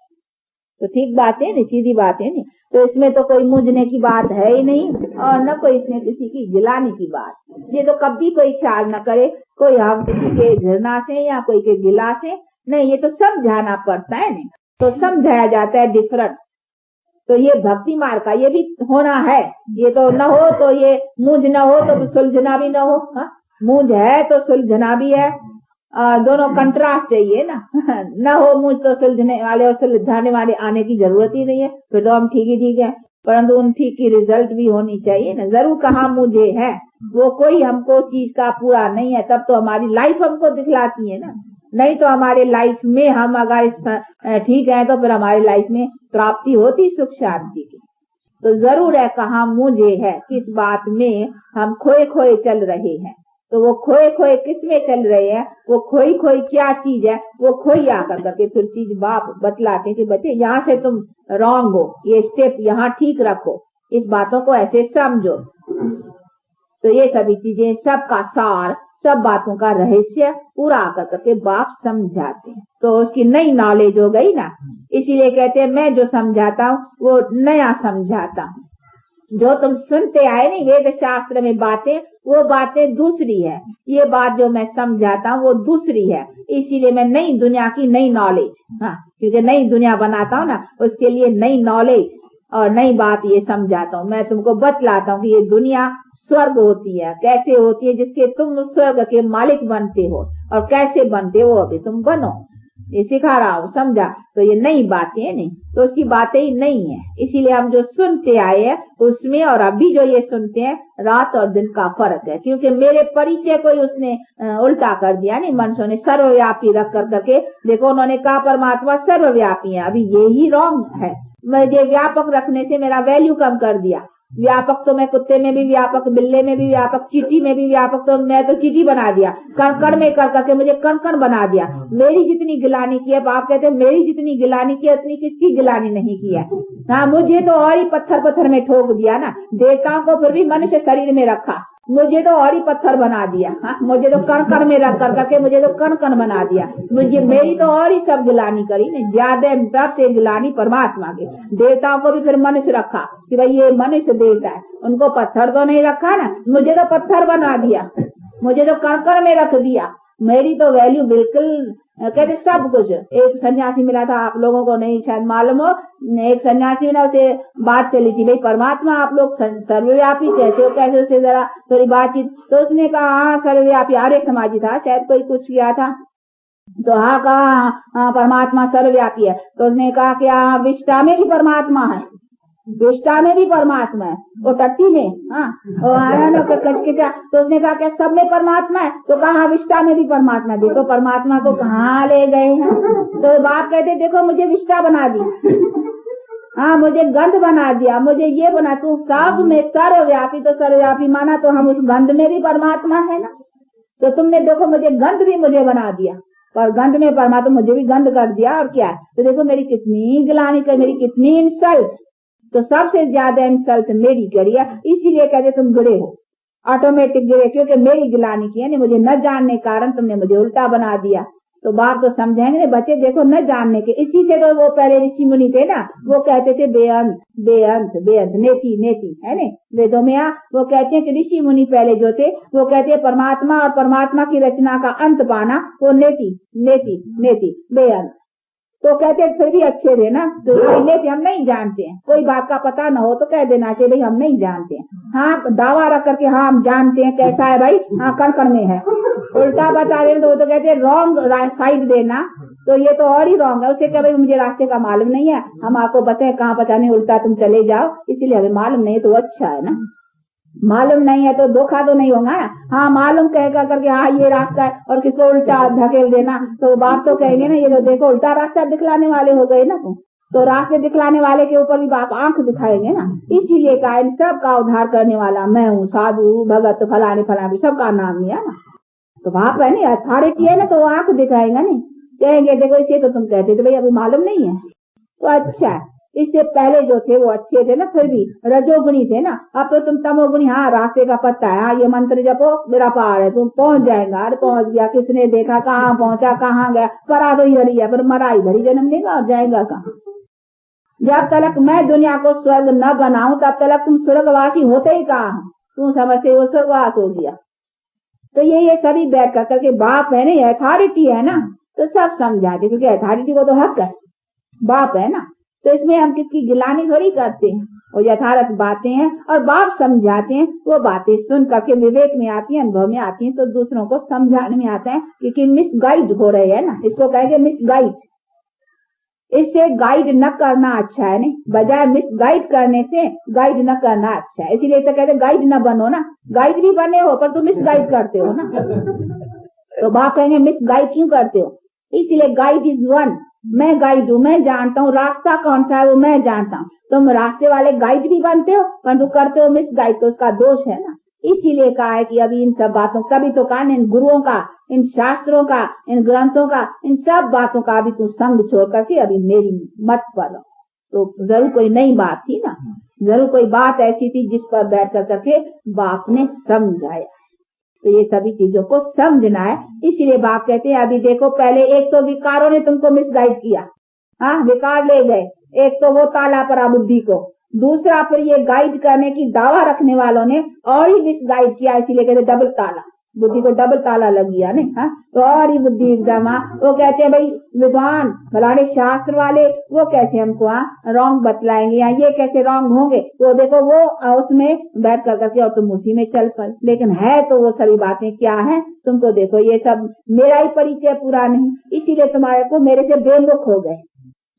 तो ठीक बात है नहीं, सीधी बात है नहीं। तो इसमें तो कोई मूझने की बात है ही नहीं, और न कोई इसमें किसी की गिलाने की बात। ये तो कभी कोई ख्याल न करे कोई हम किसी के घृणा से या कोई के गिला से नहीं, ये तो समझाना पड़ता है नहीं, तो समझाया जाता है डिफरेंट। तो ये भक्ति मार्ग का ये भी होना है, ये तो न हो तो ये मूझ न हो तो सुलझना भी न हो। हाँ, मूझ है तो सुलझना भी है, दोनों कंट्रास्ट चाहिए ना। न हो मूझ तो सुलझने वाले और सुलझाने वाले आने की जरूरत ही नहीं है, फिर तो हम ठीक ही ठीक है, परंतु उन ठीक की रिजल्ट भी होनी चाहिए ना। जरूर कहा मुझे है, वो कोई हमको चीज का पूरा नहीं है, तब तो हमारी लाइफ हमको दिखलाती है ना। नहीं तो हमारे लाइफ में हम अगर ठीक है तो फिर हमारी लाइफ में प्राप्ति होती सुख शांति की। तो जरूर है कहा मुझे है, किस बात में हम खोए खोए चल रहे हैं। तो वो खोए खोए किस में चल रहे हैं, वो खोई खोई क्या चीज है, वो खोई आकर करके फिर चीज बाप बतलाते कि बच्चे यहाँ से तुम रॉन्ग हो, ये स्टेप यहाँ ठीक रखो, इस बातों को ऐसे समझो। तो ये सभी चीजें, सबका सार, सब बातों का रहस्य पूरा आकर करके बाप समझाते हैं। तो उसकी नई नॉलेज हो गई ना, इसीलिए कहते हैं मैं जो समझाता हूँ वो नया समझाता हूँ। जो तुम सुनते आए नहीं वेद शास्त्र में बातें, वो बातें दूसरी है, ये बात जो मैं समझाता हूँ वो दूसरी है। इसीलिए मैं नई दुनिया की नई नॉलेज, हाँ, क्योंकि नई दुनिया बनाता हूँ ना, उसके लिए नई नॉलेज और नई बात ये समझाता हूँ। मैं तुमको बतलाता हूँ कि ये दुनिया स्वर्ग होती है, कैसे होती है, जिसके तुम स्वर्ग के मालिक बनते हो, और कैसे बनते हो अभी तुम बनो, ये सिखा रहा हूँ, समझा। तो ये नई बातें है नहीं, तो उसकी बातें ही नहीं है। इसीलिए हम जो सुनते आए हैं उसमें और अभी जो ये सुनते हैं, रात और दिन का फर्क है। क्योंकि मेरे परिचय को ही उसने उल्टा कर दिया नहीं, मनुष्यों ने सर्वव्यापी रख कर करके, देखो उन्होंने कहा परमात्मा सर्वव्यापी है, अभी यही रॉन्ग है। मुझे व्यापक रखने से मेरा वैल्यू कम कर दिया। व्यापक तो मैं कुत्ते में भी व्यापक, बिल्ले में भी व्यापक, चींटी में भी व्यापक, तो मैं तो चींटी बना दिया। कण में कर करके मुझे कण बना दिया। मेरी जितनी गिलानी की है, आप कहते हैं मेरी जितनी गिलानी की उतनी किसकी गिलानी नहीं की है। हाँ, मुझे तो और ही पत्थर में ठोक दिया ना। देवताओं को फिर भी मनुष्य शरीर में रखा, मुझे तो और ही पत्थर बना दिया। हाँ, मुझे तो कण कण में रख कर करके मुझे तो कण कण बना दिया। मुझे मेरी तो और ही सब गिलानी करी ने, ज्यादा सबसे गिलानी परमात्मा के। देवताओं को भी फिर मनुष्य रखा कि भाई ये मनुष्य देवता है, उनको पत्थर तो नहीं रखा ना, मुझे तो पत्थर बना दिया, मुझे तो कण कण में रख दिया। मेरी तो वैल्यू बिल्कुल कहते सब कुछ। एक सन्यासी मिला था, आप लोगों को नहीं शायद मालूम हो, एक सन्यासी मिला, उसे बात चली थी भाई परमात्मा आप लोग सर्वव्यापी कहते हो, कैसे? उसे जरा थोड़ी बातचीत, तो उसने कहा हाँ सर्वव्यापी। और एक समाजी था शायद कोई कुछ किया था, तो हाँ कहा परमात्मा सर्वव्यापी है। तो उसने कहा कि हाँ विष्टा में भी परमात्मा है, विष्टा में भी परमात्मा है, वो टट्टी में। हाँ तो उसने कहा क्या सब में परमात्मा है? तो कहा विष्टा में भी परमात्मा। देखो परमात्मा को कहाँ ले गए हैं। तो बाप कहते देखो मुझे विष्टा बना दी, हाँ मुझे गंध बना दिया, मुझे ये बना, तू सब में सर्वव्यापी। तो सर्वव्यापी माना तो हम उस गंध में भी परमात्मा है ना। तो तुमने देखो मुझे गंध भी मुझे बना दिया, पर गंध में परमात्मा मुझे भी गंध कर दिया। और क्या? तो देखो मेरी कितनी गिलानी कर, मेरी कितनी इंसल्ट। तो सबसे ज्यादा इंसल्ट मेरी करी है, इसीलिए कहते तुम गिरे हो, ऑटोमेटिक गिरे, क्योंकि मेरी गिलानी की है, मुझे न जानने के कारण तुमने मुझे उल्टा बना दिया। तो बाप तो समझेंगे बच्चे देखो न जानने के। इसी से तो वो पहले ऋषि मुनि थे ना, वो कहते थे बेअंत बेअंत बेअंत, नेति नेति, है न वेदों में। वो कहते हैं कि ऋषि मुनि पहले जो थे वो कहते हैं परमात्मा और परमात्मा की रचना का अंत पाना, वो नेति नेति नेति बेअंत। तो कहते फिर भी अच्छे थे ना, तो पहले से हम नहीं जानते हैं, कोई बात का पता न हो तो कह देना चाहिए भाई हम नहीं जानते हैं। हाँ दावा रख करके हाँ हम जानते हैं कैसा है भाई, हाँ कण कण में है, उल्टा बता रहे तो वो तो कहते हैं रॉन्ग साइड देना, तो ये तो और ही रॉन्ग है। उसे क्या भाई मुझे रास्ते का मालूम नहीं है, हम आपको बताए कहाँ पता नहीं, उल्टा तुम चले जाओ, इसलिए हमें मालूम नहीं है तो अच्छा है ना। मालूम नहीं है तो धोखा तो नहीं होगा। हाँ मालूम कह करके हाँ ये रास्ता है और किसको उल्टा धकेल देना, तो बाप तो कहेंगे ना ये तो देखो उल्टा रास्ता दिखलाने वाले हो गए ना तुम। तो रास्ते दिखलाने वाले के ऊपर भी बाप आंख दिखाएंगे ना। इसीलिए कहा इन सब का उद्धार करने वाला मैं हूँ, साधु भगत फलाने फलाने सबका नाम ही है ना। तो बाप है ना, अथॉरिटी है ना, तो आंख दिखाएगा नहीं, कहेंगे देखो इसे तो तुम कहते थे भाई अभी मालूम नहीं है, तो अच्छा है। इससे पहले जो थे वो अच्छे थे ना, फिर भी रजोगुणी थे ना, अब तो तुम तमोगुणी। हाँ रास्ते का पता है, हाँ ये मंत्र जपो मेरा पार है, तुम पहुंच जाएगा। अरे पहुंच गया, किसने देखा, कहाँ पहुंचा, कहाँ गया, परा तो इधर ही है, पर मरा इधर ही जन्म लेगा और जाएगा कहाँ। जब तक मैं दुनिया को स्वर्ग न बनाऊं तब तक तुम स्वर्गवासी होते ही कहाँ हो, तुम समझते हो स्वर्गवास हो गया। तो ये सभी बैठ कर करके बाप है ना, अथॉरिटी है ना, तो सब समझाते, क्योंकि अथॉरिटी को तो हक है, बाप है ना। तो इसमें हम किसकी गिलानी थोड़ी करते हैं, वो यथार्थ बातें हैं और बाप समझाते हैं, वो बातें सुन करके विवेक में आती है, अनुभव में आती है, तो दूसरों को समझाने में आता है कि मिसगाइड हो रहे हैं ना, इसको कहेंगे मिसगाइड। इससे गाइड न करना अच्छा है, नहीं बजाय मिसगाइड करने से गाइड न करना अच्छा है। इसीलिए तो कहते गाइड न बनो ना, गाइड भी बने हो पर तुम मिसगाइड करते हो ना। तो बाप कहेंगे मिसगाइड क्यों करते हो, इसलिए गाइड इज वन, मैं गाइड हूँ, मैं जानता हूँ रास्ता कौन सा है वो मैं जानता हूँ। तुम रास्ते वाले गाइड भी बनते हो परंतु करते हो मिस गाइड, तो उसका दोष है ना। इसीलिए कहा है कि अभी इन सब बातों कभी तो कहा इन गुरुओं का, इन शास्त्रों का, इन ग्रंथों का, इन सब बातों का अभी तू संग छोड़ करके अभी मेरी मत पढ़ो। तो जरूर कोई नई बात थी ना, जरूर कोई बात ऐसी थी जिस पर बैठ कर करके बाप ने समझाया। तो ये सभी चीजों को समझना है। इसीलिए बाप कहते हैं अभी देखो पहले एक तो विकारों ने तुमको मिसगाइड किया, हाँ विकार ले गए, एक तो वो ताला परा बुद्धि को, दूसरा फिर ये गाइड करने की दावा रखने वालों ने और ही मिसगाइड किया, इसीलिए कहते डबल ताला, बुद्धि को डबल ताला लग गया नहीं। हाँ तो और ही बुद्धि एकदम, वो कहते हैं भाई विद्वान फलाने शास्त्र वाले वो कैसे हमको रॉन्ग बतलाएंगे, या ये कैसे रॉन्ग होंगे, तो देखो वो उसमें बैठ कर करके और तुम उसी में चल पड़े। लेकिन है तो वो सभी बातें क्या है, तुमको देखो ये सब मेरा ही परिचय पूरा नहीं, इसीलिए तुम्हारे को मेरे से बेमुख हो गए।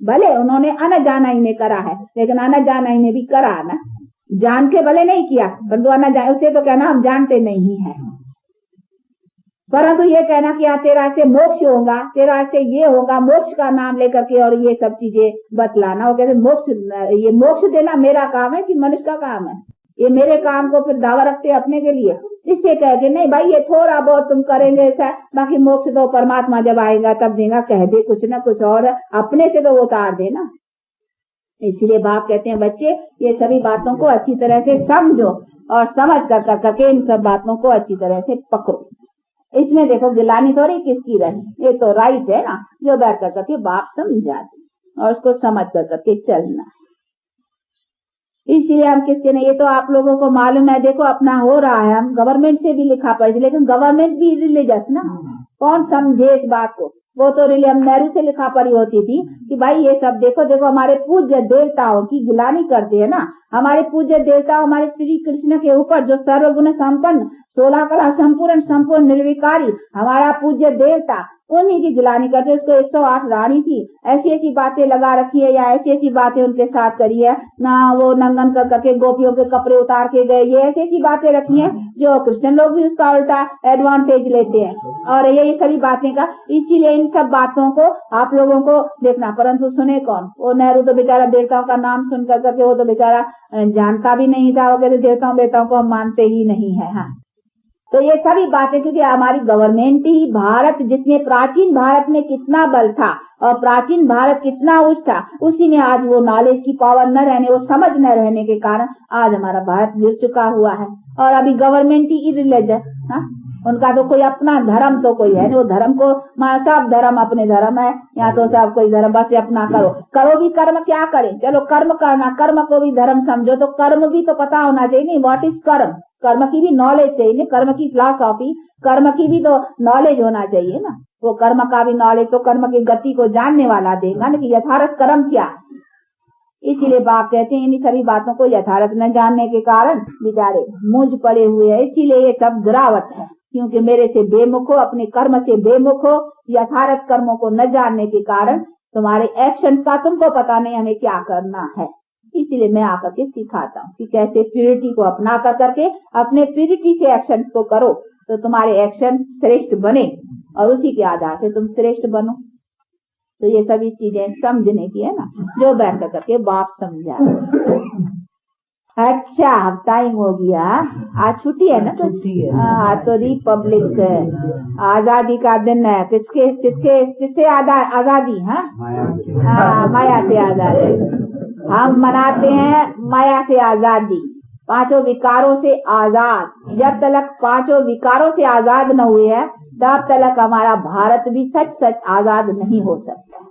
भले उन्होंने अन जाना ही में करा है, लेकिन अन जाना ही में भी करा ना, जान के भले नहीं किया परंतु अन जान, उसे तो कहना हम जानते नहीं है, परंतु ये कहना कि तेरा से मोक्ष होगा, तेरा से ये होगा, मोक्ष का नाम लेकर के और ये सब चीजें बतलाना। वो कहते मोक्ष, ये मोक्ष देना मेरा काम है कि मनुष्य का काम है, ये मेरे काम को फिर दावा रखते अपने के लिए। इससे कहते नहीं भाई ये थोड़ा बहुत तुम करेंगे ऐसा, बाकी मोक्ष तो परमात्मा जब आएगा तब देगा, कह दे कुछ न कुछ और अपने से तो वो उतार देना। इसलिए बाप कहते हैं बच्चे ये सभी बातों को अच्छी तरह से समझो और समझ कर करके इन सब बातों को अच्छी तरह से पकड़ो। इसमें देखो गिलानी थोड़ी किसकी रही, ये तो राइट है ना, जो बैठ कर करके बाप समझाते और उसको समझ कर करके चलना। इसलिए हम किसके नहीं, ये तो आप लोगों को मालूम है, देखो अपना हो रहा है, हम गवर्नमेंट से भी लिखा पढ़े, लेकिन गवर्नमेंट भी रिलीजियस ना, कौन समझे इस बात को। वो तो हम नेहरू से लिखा पढ़ी होती थी कि भाई ये सब देखो देखो हमारे पूज्य देवताओं की गिलानी करते हैं ना, हमारे पूज्य देवता हमारे श्री कृष्ण के ऊपर जो सर्वगुण संपन्न 16 कला संपूर्ण निर्विकारी हमारा पूज्य देवता, उन्हीं की गिलानी करते। उसको 108 रानी थी, ऐसी ऐसी बातें लगा रखी है या ऐसी ऐसी बातें उनके साथ करी है ना, वो नंगन कर करके गोपियों के कपड़े उतार के गए, ये ऐसी ऐसी बातें रखी हैं जो कृष्ण लोग भी उसका उल्टा एडवांटेज लेते हैं, और ये सभी बातें का। इसीलिए इन सब बातों को आप लोगों को देखना, परंतु सुने कौन, वो नेहरू तो बेचारा देवताओं का नाम सुन कर करके वो तो बेचारा जानता भी नहीं था, वो कहते देवताओं बेताओं को हम मानते ही नहीं है। हाँ, तो ये सभी बातें क्योंकि हमारी गवर्नमेंट ही भारत, जिसमें प्राचीन भारत में कितना बल था और प्राचीन भारत कितना उच्च था, उसी में आज वो नॉलेज की पावर न रहने, वो समझ न रहने के कारण आज हमारा भारत गिर चुका हुआ है। और अभी गवर्नमेंट ही इरिलीजियस, उनका तो कोई अपना धर्म तो कोई है नहीं, वो धर्म को सब धर्म अपने धर्म है, यहाँ तो सब कोई धर्म बस अपना करो भी कर्म क्या करें, चलो कर्म करना, कर्म को भी धर्म समझो, तो कर्म भी तो पता होना चाहिए नहीं, व्हाट इज कर्म, कर्म की भी नॉलेज चाहिए, कर्म की फिलॉसफी, कर्म की भी तो नॉलेज होना चाहिए ना, वो कर्म का भी नॉलेज तो कर्म की गति को जानने वाला देगा ना कि यथार्थ कर्म क्या है। इसीलिए बाप कहते हैं इन सभी बातों को यथार्थ न जानने के कारण बेचारे मुझ पड़े हुए हैं, इसीलिए ये सब गिरावट है, क्योंकि मेरे से बेमुख हो, अपने कर्म से बेमुख हो, यथार्थ कर्मों को न जानने के कारण तुम्हारे एक्शन का तुमको पता नहीं हमें क्या करना है। इसीलिए मैं आकर के सिखाता हूँ कि कैसे प्यूरिटी को अपना कर करके अपने प्यूरिटी से एक्शन को करो तो तुम्हारे एक्शन श्रेष्ठ बने और उसी के आधार से तुम श्रेष्ठ बनो। तो ये सभी चीजें समझने की है ना, जो बैठ करके बाप समझा। अच्छा, अब टाइम हो गया, आज छुट्टी है ना, तो आज तो रिपब्लिक आजादी का दिन है। किससे आजादी है? माया से आजादी। हम मनाते हैं माया से आजादी, पांचों विकारों से आजाद। जब तक पांचों विकारों से आजाद न हुए हैं तब तक हमारा भारत भी सच आजाद नहीं हो सकता।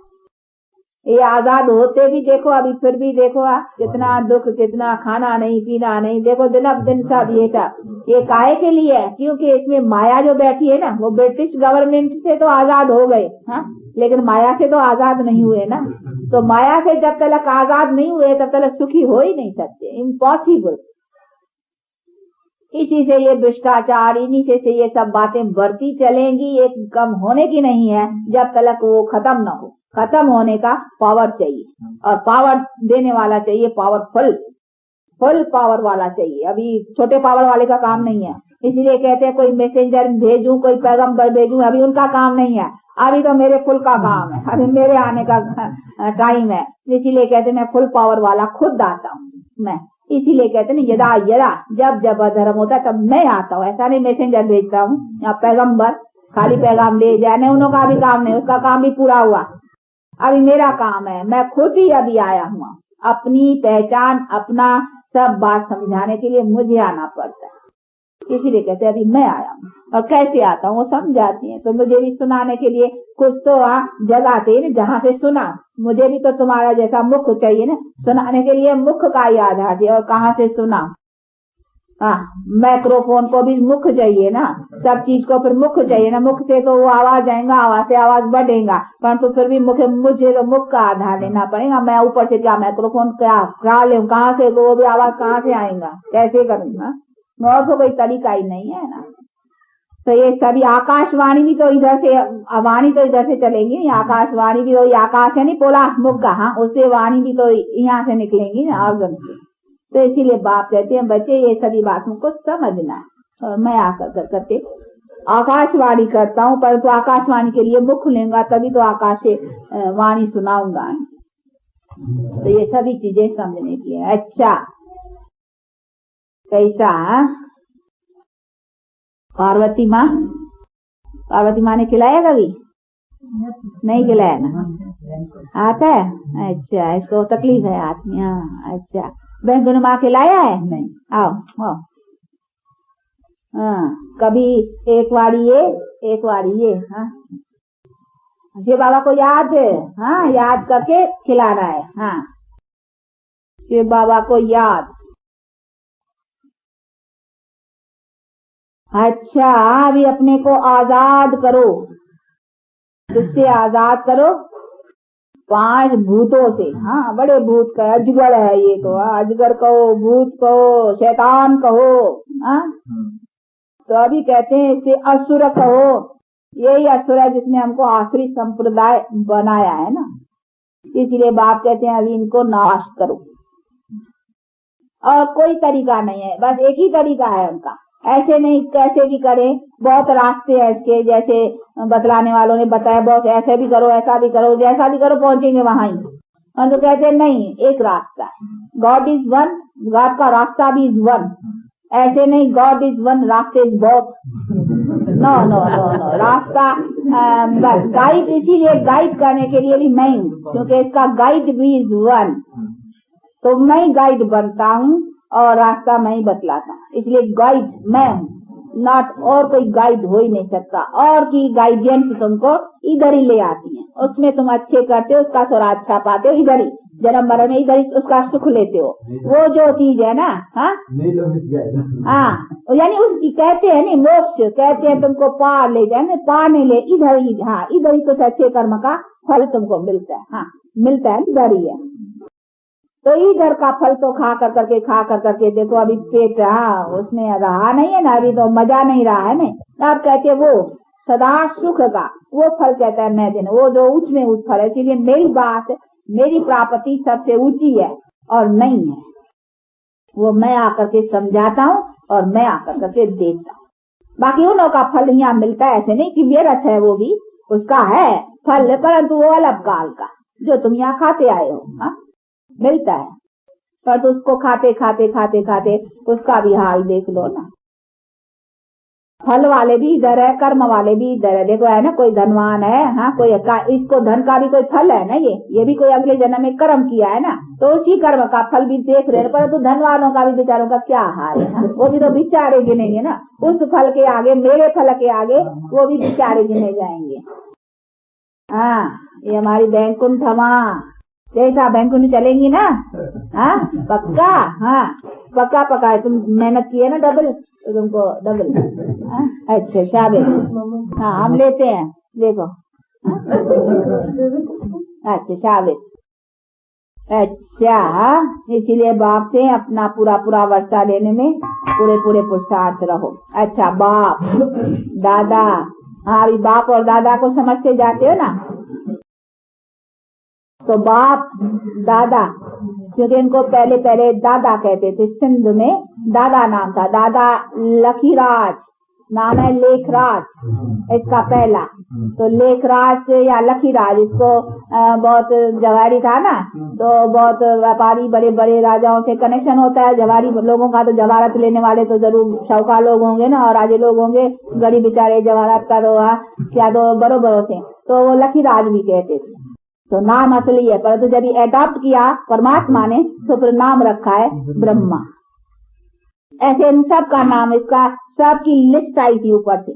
ये आजाद होते भी देखो, अभी फिर भी देखो कितना दुख, कितना खाना नहीं पीना नहीं, देखो दिन अब दिन सब ये काहे के लिए है? क्योंकि इसमें माया जो बैठी है ना, वो ब्रिटिश गवर्नमेंट से तो आजाद हो गए, लेकिन माया से तो आजाद नहीं हुए ना। तो माया से जब तक आजाद नहीं हुए तब तक सुखी हो ही नहीं सकते, इम्पॉसिबल। इसी से ये भ्रष्टाचार, इन्हीं से ये सब बातें बढ़ती चलेंगी, ये कम होने की नहीं है जब तक वो खत्म न हो। खत्म होने का पावर चाहिए और पावर देने वाला चाहिए, फुल पावर वाला चाहिए। अभी छोटे पावर वाले का काम नहीं है, इसीलिए कहते हैं कोई मैसेंजर भेजूं, कोई पैगंबर भेजूं, अभी उनका काम नहीं है, अभी तो मेरे फुल का काम है, अभी मेरे आने का टाइम है। इसीलिए कहते हैं मैं फुल पावर वाला खुद आता हूँ मैं। इसीलिए कहते हैं यदा यदा, जब अधर्म होता है तब मैं आता हूँ। ऐसा नहीं मैसेंजर भेजता हूँ या पैगंबर खाली पैगाम ले जाए, उनका भी काम नहीं, उसका काम भी पूरा हुआ। अभी मेरा काम है, मैं खुद ही अभी आया हूँ, अपनी पहचान, अपना सब बात समझाने के लिए मुझे आना पड़ता है। इसीलिए कहते हैं अभी मैं आया हूँ। और कैसे आता हूँ वो समझाती है, तो मुझे भी सुनाने के लिए कुछ तो जगह चाहिए ना जहाँ से सुना। मुझे भी तो तुम्हारा जैसा मुख चाहिए ना, सुनाने के लिए मुख का ही आधार है, और कहाँ से सुना। माइक्रोफोन को भी मुख चाहिए ना, सब चीज को फिर मुख चाहिए ना, मुख से तो वो आवाज आएगा, आवाज से आवाज बढ़ेगा, परंतु फिर भी मुझे तो मुख का आधार लेना पड़ेगा। मैं ऊपर से क्या माइक्रोफोन क्या ले, कहाँ से वो भी आवाज कहाँ से आएगा, कैसे करूंगा? और तो कोई तरीका ही नहीं है ना। तो ये सभी आकाशवाणी भी तो इधर से, वाणी तो इधर से चलेंगी, आकाशवाणी भी तो आकाश है नहीं पोला मुख का, उससे वाणी भी तो यहाँ से निकलेंगी ना, ऑर्गन से। तो इसीलिए बाप कहते हैं बच्चे ये सभी बातों को समझना है। और मैं आकर करके आकाशवाणी करता हूँ, परंतु आकाशवाणी के लिए मुख लेंगा तभी तो आकाश से वाणी सुनाऊंगा। तो ये सभी चीजें समझने की है। अच्छा, कैसा पार्वती माँ ने खिलाया कभी? नहीं खिलाया ना, आता है? अच्छा, इसको तकलीफ है हाथ में। अच्छा, बहन माँ खिलाया है? नहीं। आओ कभी एक वारी ये एक वारी ये। हाँ, शिव बाबा को याद है, हाँ, याद करके खिलाना है। हाँ, शिव बाबा को याद। अच्छा, अभी अपने को आजाद करो। किससे आजाद करो? 5 भूतों से। हाँ, बड़े भूत का अजगर है ये तो। अजगर कहो, भूत कहो, शैतान कहो। हाँ, तो अभी कहते हैं इसे असुर कहो। यही असुर है जिसने हमको आसुरी संप्रदाय बनाया है ना। इसलिए बाप कहते हैं अभी इनको नाश करो। और कोई तरीका नहीं है, बस एक ही तरीका है उनका। ऐसे नहीं, कैसे भी करें, बहुत रास्ते हैं इसके। जैसे बतलाने वालों ने बताया, बहुत ऐसे भी करो, ऐसा भी करो, जैसा भी करो पहुंचेंगे वहां ही। और तो कहते हैं नहीं, एक रास्ता है। गॉड इज वन, गॉड का रास्ता भी इज वन। ऐसे नहीं, गॉड इज वन, रास्ते इज बहुत। नो नो नो नो, रास्ता बस गाइड, इसीलिए गाइड करने के लिए भी मैं हूँ, क्योंकि इसका गाइड भी इज वन। तो मैं गाइड बनता हूँ और रास्ता मैं ही बतलाता हूँ। इसलिए गाइड मैं हूँ, नॉट और कोई गाइड हो ही नहीं सकता। और की गाइडेंस तुमको इधर ही ले आती है, उसमें तुम अच्छे करते हो, उसका थोड़ा अच्छा पाते हो, इधर ही जन्म मरण में इधर ही उसका सुख लेते हो। वो जो चीज है ना, हाँ हाँ, यानी उसकी कहते हैं नहीं, मोक्ष कहते हैं, तुमको पार ले जाए, पार नहीं ले, इधर ही। हाँ, इधर ही कुछ अच्छे कर्म का फल तुमको मिलता है। हाँ, मिलता है, इधर ही है। तो इधर का फल तो खा करके देखो, अभी पेट उसमें रहा नहीं है ना, अभी तो मजा नहीं रहा है ना। अब कहते वो सदा सुख का वो फल कहता है मैं देना, वो जो उच्च में उच्च फल है। इसीलिए मेरी बात, मेरी प्राप्ति सबसे ऊंची है और नहीं है। वो मैं आकर के समझाता हूँ और मैं आकर करके देता हूँ। बाकी उन लोगों का फल यहाँ मिलता है, ऐसे नहीं कि व्यर्थ है, वो भी उसका है फल, परंतु वो अलग काल का जो तुम यहाँ खाते आए हो। हाँ, मिलता है, पर तो उसको खाते खाते उसका भी हाल देख लो ना। फल वाले भी इधर है, कर्म वाले भी इधर है। देखो है ना, कोई धनवान है, हाँ, कोई इसको धन का भी कोई फल है ना, ये भी कोई अगले जन्म में कर्म किया है ना, तो उसी कर्म का फल भी देख रहे हैं। परंतु धन वालों का भी बेचारों का क्या हाल है, वो भी तो बेचारे गिनेंगे ना। उस फल के आगे, मेरे फल के आगे वो भी बेचारे गिने जाएंगे। हाँ, ये हमारी बैंकुंठ जैसा बैंकुंठ चलेंगी ना। हाँ, पक्का। हाँ, पक्का तुम मेहनत की है ना डबल, तो तुमको डबल। अच्छा, शाबाश। हाँ, हम लेते हैं, देखो। अच्छा, शाबाश। अच्छा, इसीलिए बाप से अपना पूरा वर्षा लेने में पूरे पुरुषार्थ रहो। अच्छा, बाप दादा, हाँ, अभी बाप और दादा को समझते जाते हो ना। तो बाप दादा, क्योंकि इनको पहले दादा कहते थे। सिंध में दादा नाम था, दादा लखीराज नाम है, लेखराज इसका पहला। तो लेखराज या लखीराज, इसको बहुत जवारी था ना, तो बहुत व्यापारी बड़े बड़े राजाओं से कनेक्शन होता है। जवारी लोगों का तो जवारत लेने वाले तो जरूर शाहूकार लोग होंगे ना, और राजे लोग होंगे, गरीब बेचारे जवारत का तो क्या तो बरोबर होते, तो वो लखीराज भी कहते थे। तो नाम असली है, परंतु जब एडॉप्ट किया परमात्मा ने तो फिर नाम रखा है ब्रह्मा। ऐसे इन सब का नाम, इसका सबकी लिस्ट आई थी ऊपर से।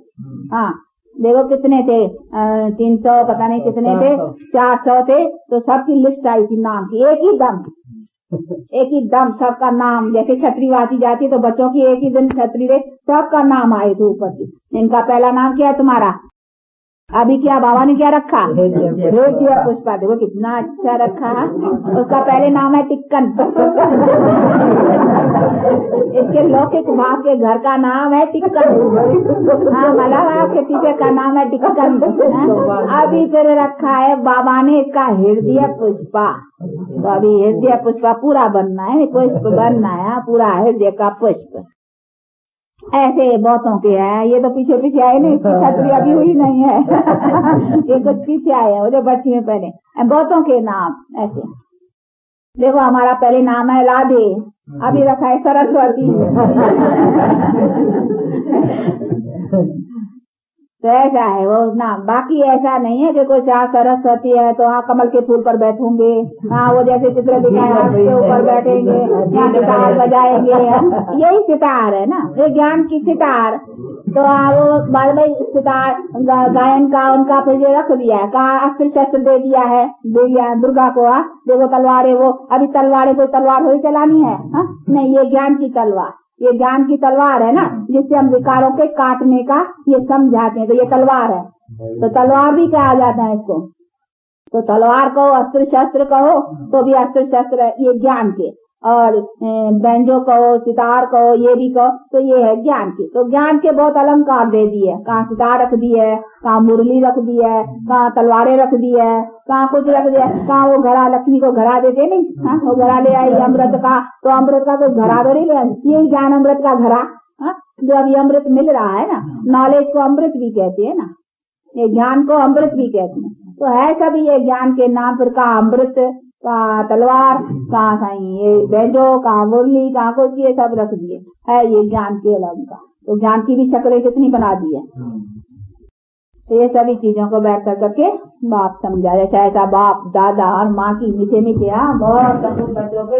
हाँ, देखो कितने थे, 300 पता नहीं कितने थे, 400 थे, तो सबकी लिस्ट आई थी नाम की। एक ही दम सबका नाम, जैसे छतरी वाची जाती तो बच्चों की एक ही दिन छतरी रहे, सबका नाम आए थे ऊपर से। इनका पहला नाम क्या है तुम्हारा? अभी क्या बाबा ने क्या रखा? हेदिया पुष्पा। देखो कितना अच्छा रखा है। उसका पहले नाम है टिक्कन। इसके लौकिक भाव के घर का नाम है टिक्कन। हाँ, मलावा के पीछे का नाम है टिक्कन। अभी फिर रखा है बाबा ने इसका हृदय पुष्पा। तो अभी हृदय पुष्पा पूरा बनना है, पुष्प बनना है पूरा, हृदय का पुष्प। ऐसे बहुतों के हैं, ये तो पीछे आए नहीं, छतरी अभी हुई नहीं है। ये कुछ पीछे आए हैं, वो जो बच्ची में पहले बहुतों के नाम ऐसे। देखो हमारा पहले नाम है राधे, अभी रखा है सरस्वती। तो ऐसा है वो ना। बाकी ऐसा नहीं है कि कोई चाह सरस्वती है तो हाँ कमल के फूल पर बैठूंगे, हाँ वो जैसे चित्र दिखाया के ऊपर बैठेंगे, यहाँ सितार बजाएंगे, यही सितार है ना, ये ज्ञान की सितार। तो वो बाद में सितार गायन का उनका फिर ये रख दिया है, कहा अस्त्र शस्त्र दे दिया है, दुर्गा को। देखो तलवारें, वो अभी तलवारें कोई तलवार हो चलानी है, नहीं, ये ज्ञान की तलवार, ये ज्ञान की तलवार है ना, जिससे हम विकारों के काटने का ये समझाते हैं, तो ये तलवार है। तो तलवार भी कहा जाता है इसको। तो तलवार कहो, अस्त्र शस्त्र कहो तो भी अस्त्र शस्त्र है ये ज्ञान के, और बैंजो कहो, सितार कहो, ये भी कहो तो ये है ज्ञान के। तो ज्ञान के बहुत अलंकार दे दिए, कहाँ सितार रख दी है, कहाँ मुरली रख दी है, कहाँ तलवारें रख दी है, कहाँ कुछ रख दिया, कहाँ वो घड़ा, लक्ष्मी को घड़ा देते नहीं, हाँ वो घड़ा ले आई अमृत का, तो अमृत का कोई घड़ा तो नहीं ले आई, यही ज्ञान अमृत का घड़ा, जो अभी अमृत मिल रहा है ना, नॉलेज को अमृत भी कहते हैं ना, ये ज्ञान को अमृत भी कहते हैं। तो है सभी ये ज्ञान के नाम, फिर कहा अमृत, कहा तलवार, कहा साईं ये बैंजो, कहा मुरली, कहा कुछ, ये सब रख दिए है ये ज्ञान के अलंकार। तो ज्ञान की भी शक्लें कितनी बना दी है। तो ये सभी चीजों को बैठ कर करके बाप समझा, जैसा ऐसा बाप दादा और माँ की मीठे मीठे बहुत बच्चों के